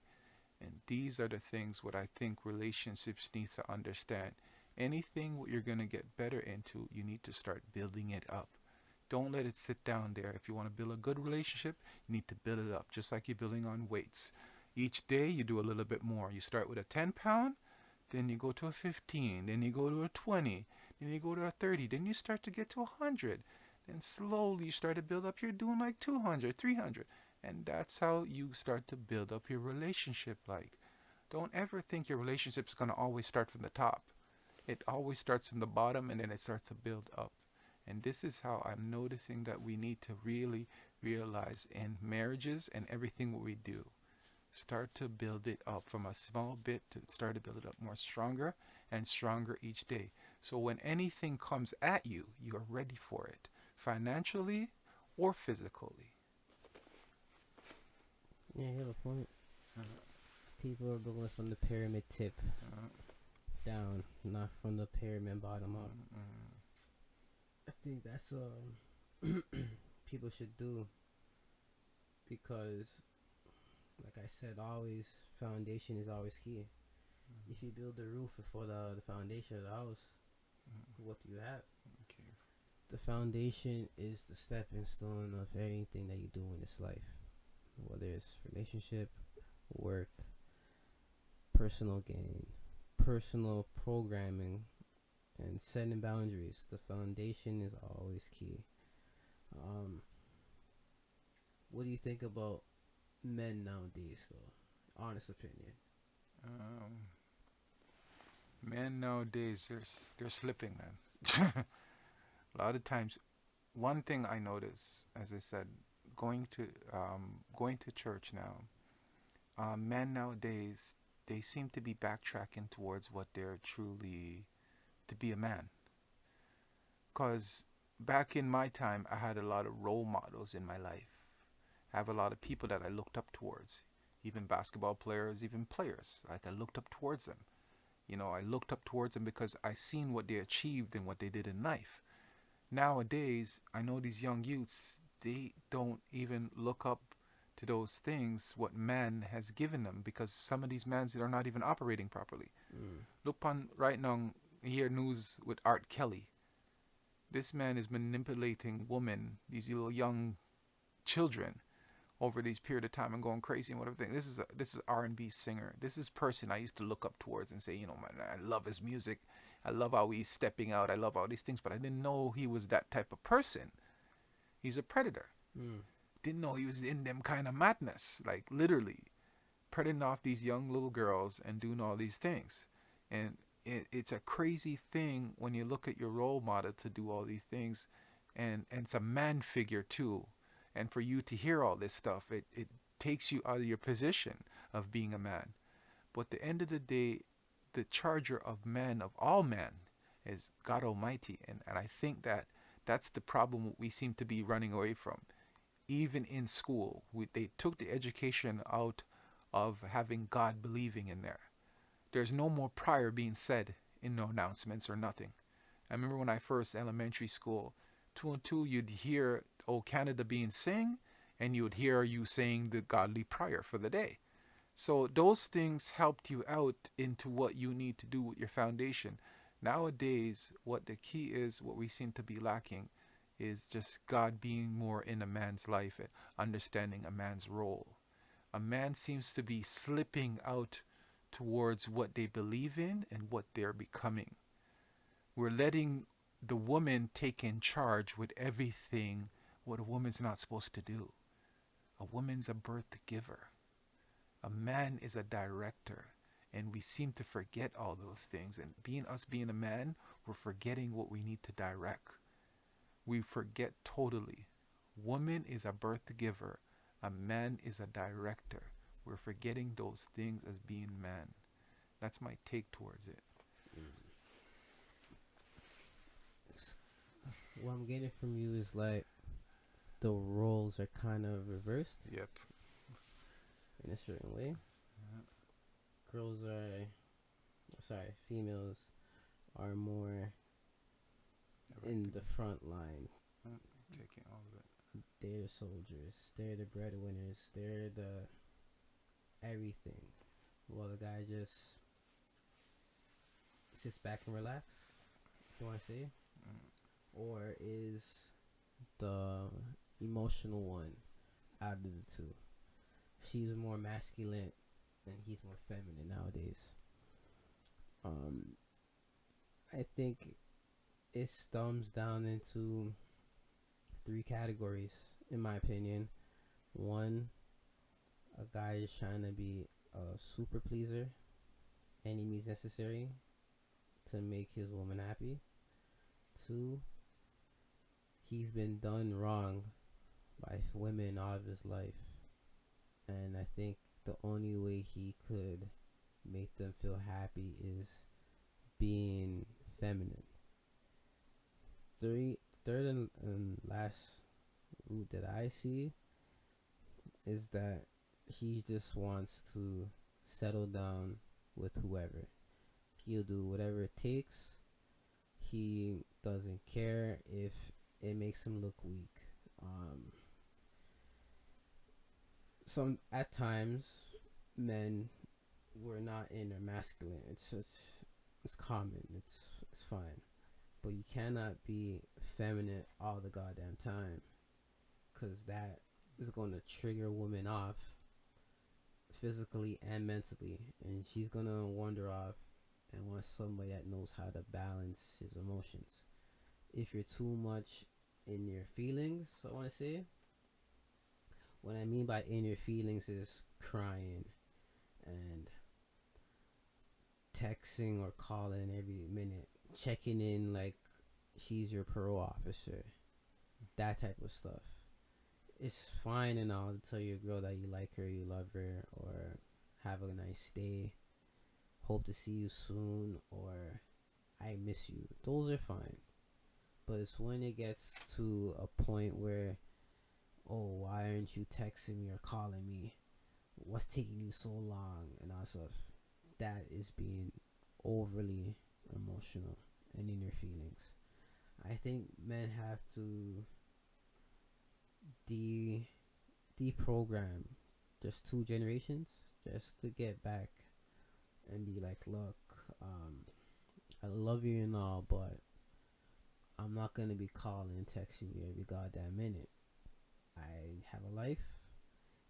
Speaker 1: And these are the things what I think relationships need to understand. Anything what you're going to get better into, you need to start building it up. Don't let it sit down there. If you want to build a good relationship, you need to build it up, just like you're building on weights. Each day you do a little bit more. You start with a 10 pound, then you go to a 15, then you go to a 20, then you go to a 30, then you start to get to 100. Then slowly you start to build up. You're doing like 200, 300. And that's how you start to build up your relationship. Like, don't ever think your relationship is going to always start from the top. It always starts from the bottom and then it starts to build up. And this is how I'm noticing that we need to really realize in marriages and everything what we do. Start to build it up from a small bit to start to build it up more stronger and stronger each day. So when anything comes at you, you are ready for it, financially or physically.
Speaker 2: Yeah, you have a point.
Speaker 1: Uh,
Speaker 2: People are going from the pyramid tip
Speaker 1: uh,
Speaker 2: down, not from the pyramid bottom up.
Speaker 1: uh,
Speaker 2: I think that's people should do, because, like I said, always foundation is always key. If you build the roof before the foundation of the house, what do you have?
Speaker 1: okay.
Speaker 2: The foundation is the stepping stone of anything that you do in this life, whether it's relationship, work, personal gain, personal programming, and setting boundaries. The foundation is always key. What do you think about men nowadays, though? Honest opinion.
Speaker 1: Um, Men nowadays, they're slipping, man. A lot of times, one thing I notice, as I said, going to church now, men nowadays, they seem to be backtracking towards what they're truly to be a man. Cause back in my time, I had a lot of role models in my life. I have a lot of people that I looked up towards, even basketball players, even players. Like I looked up towards them. I looked up towards them because I seen what they achieved and what they did in life. Nowadays, I know these young youths, they don't even look up to those things what man has given them, because some of these men are not even operating properly.
Speaker 2: Mm.
Speaker 1: Look on right now, hear news with Art Kelly. This man is manipulating women, these little young children, over this period of time and going crazy and whatever thing. This is R&B singer. This is person I used to look up towards and say, man, I love his music. I love how he's stepping out. I love all these things, but I didn't know he was that type of person. He's a predator.
Speaker 2: Mm.
Speaker 1: Didn't know he was in them kind of madness, like literally predating off these young little girls and doing all these things. And it's a crazy thing when you look at your role model to do all these things, and it's a man figure too. And for you to hear all this stuff, it takes you out of your position of being a man. But at the end of the day, the charger of men, of all men, is God Almighty. And I think that that's the problem we seem to be running away from. Even in school, they took the education out of having God believing in there. There's no more prayer being said in no announcements or nothing. I remember when I first elementary school, 2 and 2, you'd hear "O Canada" being sing, and you would hear you saying the godly prayer for the day. So those things helped you out into what you need to do with your foundation. Nowadays, what the key is, what we seem to be lacking, is just God being more in a man's life and understanding a man's role. A man seems to be slipping out towards what they believe in and what they're becoming. We're letting the woman take in charge with everything what a woman's not supposed to do. A woman's a birth giver. A man is a director. And we seem to forget all those things. And being a man, we're forgetting what we need to direct. We forget totally. Woman is a birth giver. A man is a director. We're forgetting those things as being man. That's my take towards it.
Speaker 2: Mm. What I'm getting from you is like the roles are kind of reversed
Speaker 1: Yep.
Speaker 2: in a certain way. Girls are, sorry, females are more in the front line.
Speaker 1: Taking all of it.
Speaker 2: They're the soldiers. They're the breadwinners. They're the everything. While the guy just sits back and relax, if you want to say, or is the emotional one out of the two. She's more masculine and he's more feminine nowadays. I think it thumbs down into 3 categories, in my opinion. One, a guy is trying to be a super pleaser, any means necessary to make his woman happy. 2, he's been done wrong by women all of his life, and I think the only way he could make them feel happy is being feminine. Third and last route that I see is that he just wants to settle down with whoever. He'll do whatever it takes. He doesn't care if it makes him look weak. Some at times men were not in or masculine. It's just it's common. It's fine. But you cannot be feminine all the goddamn time, cause that is gonna trigger a woman off physically and mentally, and she's gonna wander off and want somebody that knows how to balance his emotions. If you're too much in your feelings, I want to say, what I mean by in your feelings is crying and texting or calling every minute, checking in like she's your parole officer, that type of stuff. It's fine and all to tell your girl that you like her, you love her, or have a nice day, hope to see you soon, or I miss you. Those are fine. But it's when it gets to a point where, oh, why aren't you texting me or calling me? What's taking you so long? And all stuff. That is being overly emotional and in your feelings. I think men have to deprogram just 2 generations just to get back and be like, look, I love you and all, but I'm not going to be calling and texting you every goddamn minute. I have a life.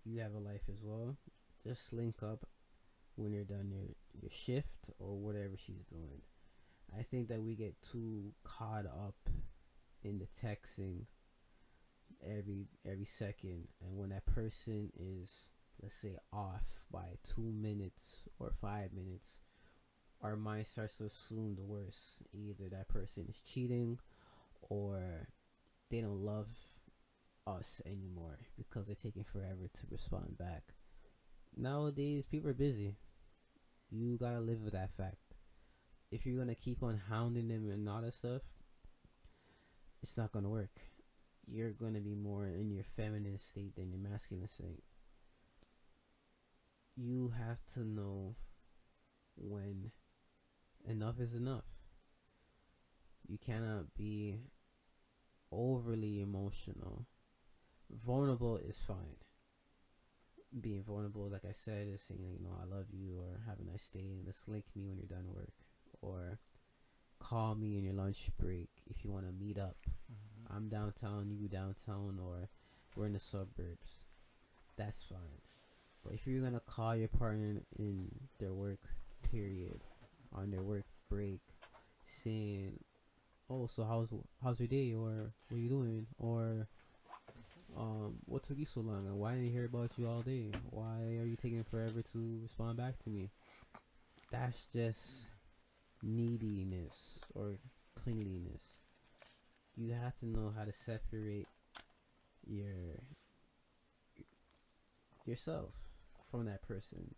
Speaker 2: You have a life as well. Just link up when you're done your shift or whatever she's doing. I think that we get too caught up in the texting every second, and when that person is, let's say, off by 2 minutes or 5 minutes, our mind starts to assume the worst. Either that person is cheating or they don't love us anymore because they're taking forever to respond back. Nowadays, people are busy. You gotta live with that fact. If you're gonna keep on hounding them and all that stuff, it's not gonna work. You're gonna be more in your feminine state than your masculine state. You have to know when enough is enough. You cannot be overly emotional. Vulnerable is fine. Being vulnerable, like I said, is saying, like, I love you, or have a nice day, let's link me when you're done work, or call me in your lunch break if you want to meet up. I'm downtown, you downtown, or we're in the suburbs. That's fine. But if you're gonna call your partner in their work period, on their work break, saying, "Oh, so how's your day?" or "What are you doing?" or What took you so long? And why didn't I hear about you all day? Why are you taking forever to respond back to me? That's just neediness or clinginess. You have to know how to separate your yourself from that person.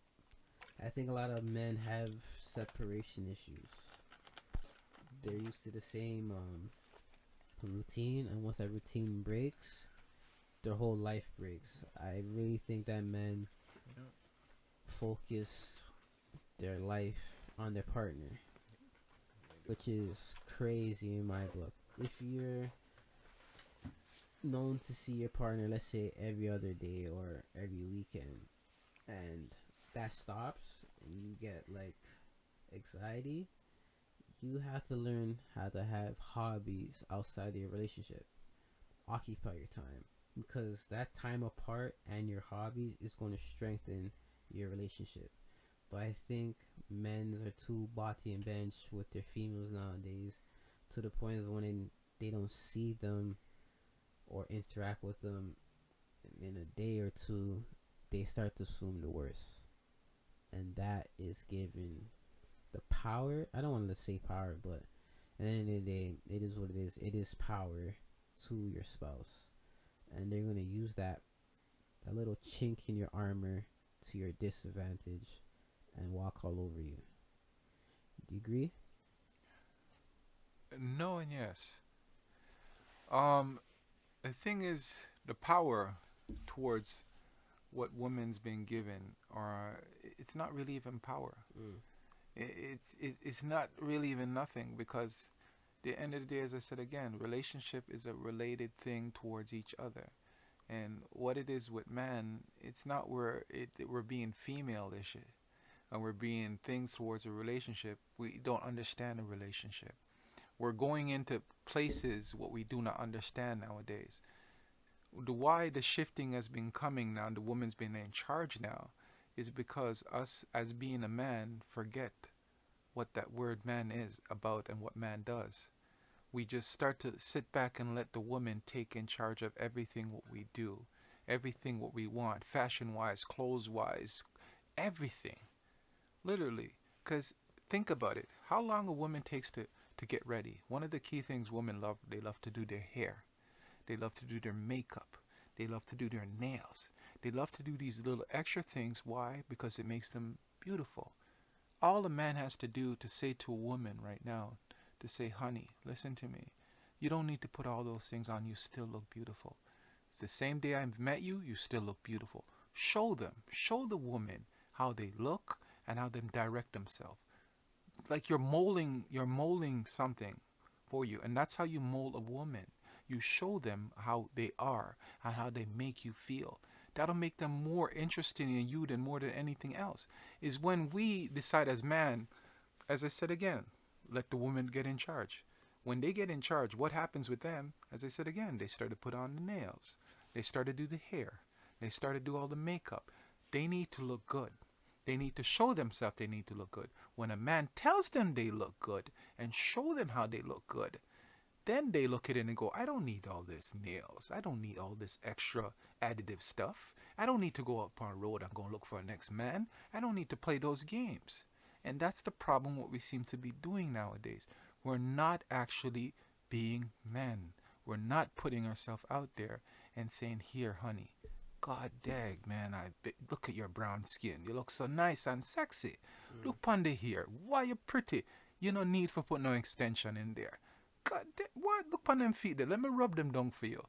Speaker 2: I think a lot of men have separation issues. They're used to the same routine, and once that routine breaks, their whole life breaks. I really think that men focus their life on their partner, which is crazy in my book. If you're known to see your partner, let's say every other day or every weekend, and that stops and you get like anxiety, you have to learn how to have hobbies outside of your relationship. Occupy your time, because that time apart and your hobbies is going to strengthen your relationship. But I think men are too body and bench with their females nowadays, to the point is when they don't see them or interact with them in a day or two, they start to assume the worst. And that is giving the power. I don't want to say power, but at the end of the day, it is what it is. It is power to your spouse. And they're going to use that little chink in your armor to your disadvantage and walk all over you. Do you agree?
Speaker 1: No and yes. Um, the thing is, the power towards what woman's been given, or it's not really even power.
Speaker 2: Mm.
Speaker 1: It's not really even nothing, because the end of the day, as I said again, relationship is a related thing towards each other. And what it is with man, it's not we're being female-ish and we're being things towards a relationship. We don't understand a relationship. We're going into places what we do not understand nowadays. The why the shifting has been coming now, the woman's been in charge now, is because us as being a man forget what that word man is about and what man does. We just start to sit back and let the woman take in charge of everything what we do, everything what we want, fashion wise, clothes wise, everything. Literally. Because think about it. How long a woman takes to get ready. One of the key things women love, they love to do their hair. They love to do their makeup. They love to do their nails. They love to do these little extra things. Why? Because it makes them beautiful. All a man has to do to say to a woman right now, to say, honey, listen to me. You don't need to put all those things on. You still look beautiful. It's the same day I met you, you still look beautiful. Show them. Show the woman how they look and how they direct themselves. Like you're molding something for you. And that's how you mold a woman. You show them how they are and how they make you feel. That'll make them more interested in you than more than anything else. Is when we decide as man, as I said again, let the woman get in charge. When they get in charge, what happens with them? As I said again, they start to put on the nails. They start to do the hair. They start to do all the makeup. They need to look good. They need to show themselves they need to look good. When a man tells them they look good and show them how they look good, then they look at it and go, I don't need all this nails. I don't need all this extra additive stuff. I don't need to go up on a road and go look for a next man. I don't need to play those games. And that's the problem what we seem to be doing nowadays. We're not actually being men. We're not putting ourselves out there and saying, here, honey, God dag, man, look at your brown skin. You look so nice and sexy.
Speaker 2: Mm.
Speaker 1: Look on the hair. Why you pretty? You no need for put no extension in there. God, what? Look on them feet there. Let me rub them down for you.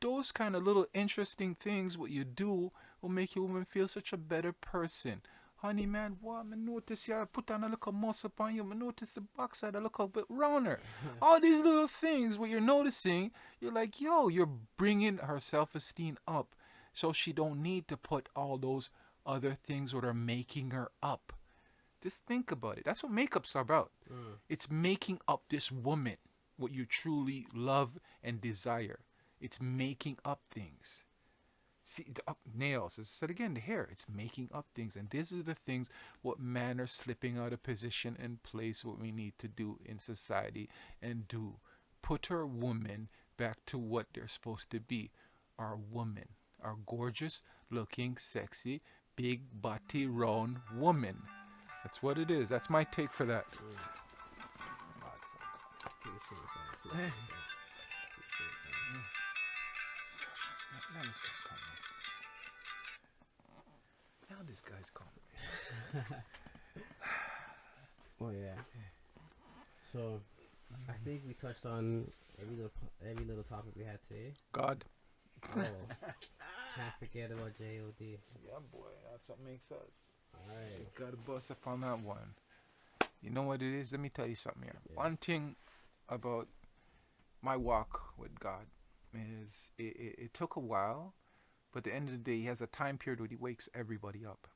Speaker 1: Those kind of little interesting things what you do will make your woman feel such a better person. Honey, man, what? I notice you put on a little muscle on you. I notice the backside a little bit rounder. All these little things what you're noticing, you're like, yo, you're bringing her self-esteem up. So she don't need to put all those other things that are making her up. Just think about it. That's what makeup's about.
Speaker 2: Mm.
Speaker 1: It's making up this woman, what you truly love and desire. It's making up things. See, nails, as I said again, the hair, it's making up things. And these are the things what men are slipping out of position and place what we need to do in society and do. Put our woman back to what they're supposed to be. are women, are gorgeous looking, sexy, big body round woman. That's what it is. That's my take for that.
Speaker 2: Appreciate that.
Speaker 1: Eh,
Speaker 2: Appreciate that. Appreciate that.
Speaker 1: now this guy's calling me. Now this guy's calling
Speaker 2: Well, yeah. So I think we touched on every little topic we had today.
Speaker 1: God.
Speaker 2: Oh, can't forget about JOD.
Speaker 1: Yeah, boy. That's what makes us.
Speaker 2: All right.
Speaker 1: Gotta bust up on that one. You know what it is? Let me tell you something here.
Speaker 2: Yeah.
Speaker 1: One thing about my walk with God is it took a while, but at the end of the day, He has a time period where He wakes everybody up.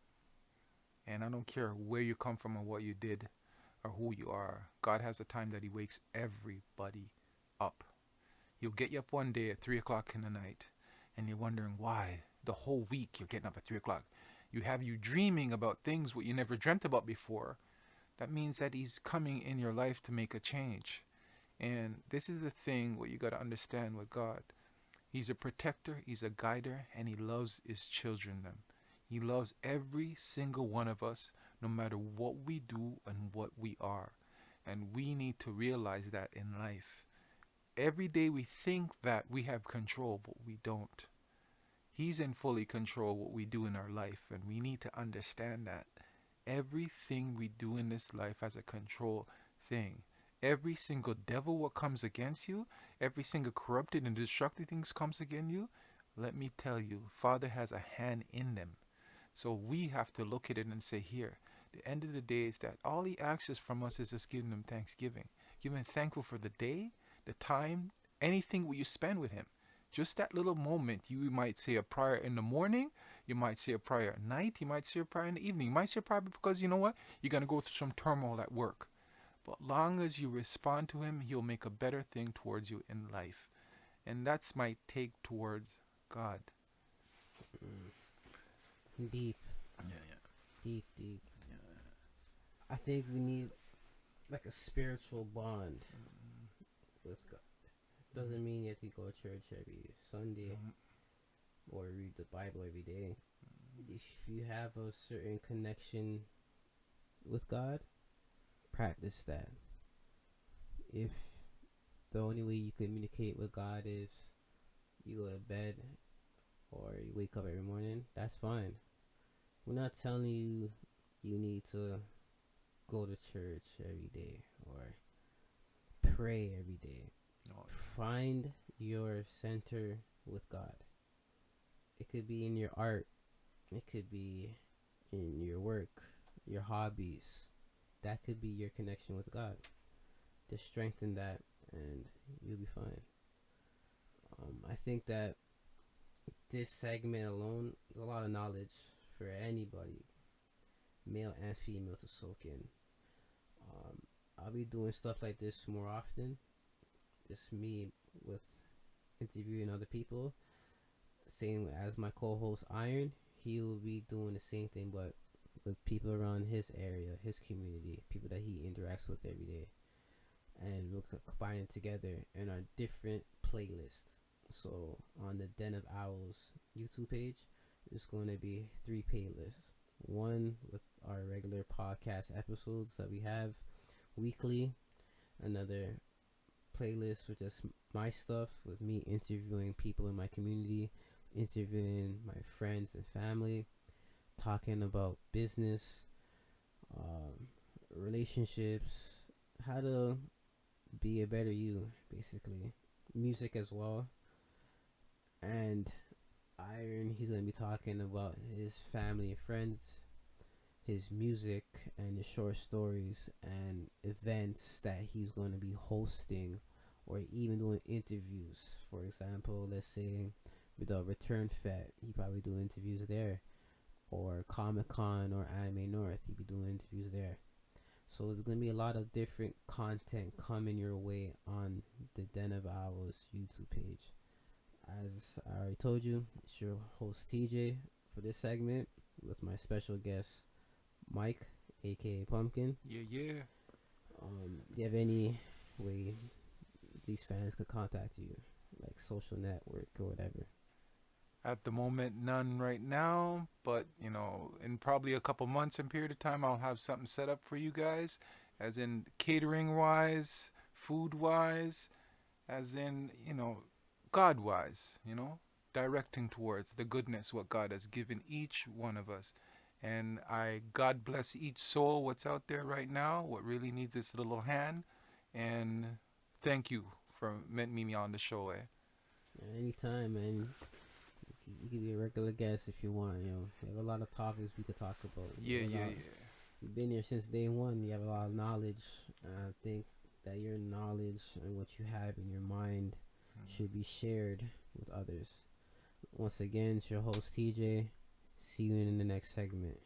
Speaker 1: And I don't care where you come from or what you did or who you are. God has a time that He wakes everybody up. He'll get you up one day at 3 o'clock in the night, and you're wondering why. The whole week you're getting up at 3 o'clock. You have you dreaming about things what you never dreamt about before. That means that He's coming in your life to make a change. And this is the thing what you got to understand with God. He's a protector, He's a guider, and He loves His children them. He loves every single one of us, no matter what we do and what we are. And we need to realize that in life. Every day we think that we have control, but we don't. He's in fully control what we do in our life, and we need to understand that. Everything we do in this life has a control thing. Every single devil what comes against you, every single corrupted and destructive things comes against you, let me tell you, Father has a hand in them. So we have to look at it and say, here, the end of the day is that all He asks from us is just giving Him thanksgiving. Giving Him thankful for the day, the time, anything you spend with Him. Just that little moment, you might say a prayer in the morning, you might say a prayer at night, you might say a prayer in the evening. You might say a prayer because you know what? You're going to go through some turmoil at work. But long as you respond to Him, He'll make a better thing towards you in life. And that's my take towards God.
Speaker 2: Deep,
Speaker 1: Yeah.
Speaker 2: deep. I think we need like a spiritual bond with God. Doesn't mean you have to go to church every Sunday or read the Bible every day. If you have a certain connection with God, practice that. If the only way you communicate with God is you go to bed or you wake up every morning, that's fine. We're not telling you you need to go to church every day or pray every day.
Speaker 1: No.
Speaker 2: Find your center with God. It could be in your art, it could be in your work, your hobbies. That could be your connection with God. Just strengthen that and you'll be fine. I think that this segment alone is a lot of knowledge for anybody, male and female, to soak in. I'll be doing stuff like this more often. Just me with interviewing other people. Same as my co-host Iron, he will be doing the same thing, but with people around his area, his community, people that he interacts with every day, and we'll combine it together in our different playlists. So on the Den of Owls YouTube page, there's going to be 3 playlists. One with our regular podcast episodes that we have weekly. Another playlist with just my stuff, with me interviewing people in my community, interviewing my friends and family, talking about business, relationships, how to be a better you, basically. Music as well. And Iron, he's going to be talking about his family and friends, his music, and his short stories and events that he's going to be hosting or even doing interviews. For example, let's say with the Return Fest, he probably do interviews there. Or Comic-Con or Anime North, he'd be doing interviews there. So there's going to be a lot of different content coming your way on the Den of Owls YouTube page. As I already told you, it's your host TJ for this segment with my special guest Mike, aka Pumpkin.
Speaker 1: Yeah.
Speaker 2: Do you have any way these fans could contact you, like social network or whatever?
Speaker 1: At the moment, none right now, but in probably a couple months and period of time, I'll have something set up for you guys, as in catering wise, food wise, as in, God wise, directing towards the goodness what God has given each one of us. And I God bless each soul what's out there right now, what really needs this little hand. And thank you for meeting me on the show, eh?
Speaker 2: Anytime, man. You could be a regular guest if you want. We have a lot of topics we could talk about.
Speaker 1: Yeah, yeah, yeah.
Speaker 2: You've been here since day one. You have a lot of knowledge. I think that your knowledge and what you have in your mind should be shared with others. Once again, it's your host TJ. See you in the next segment.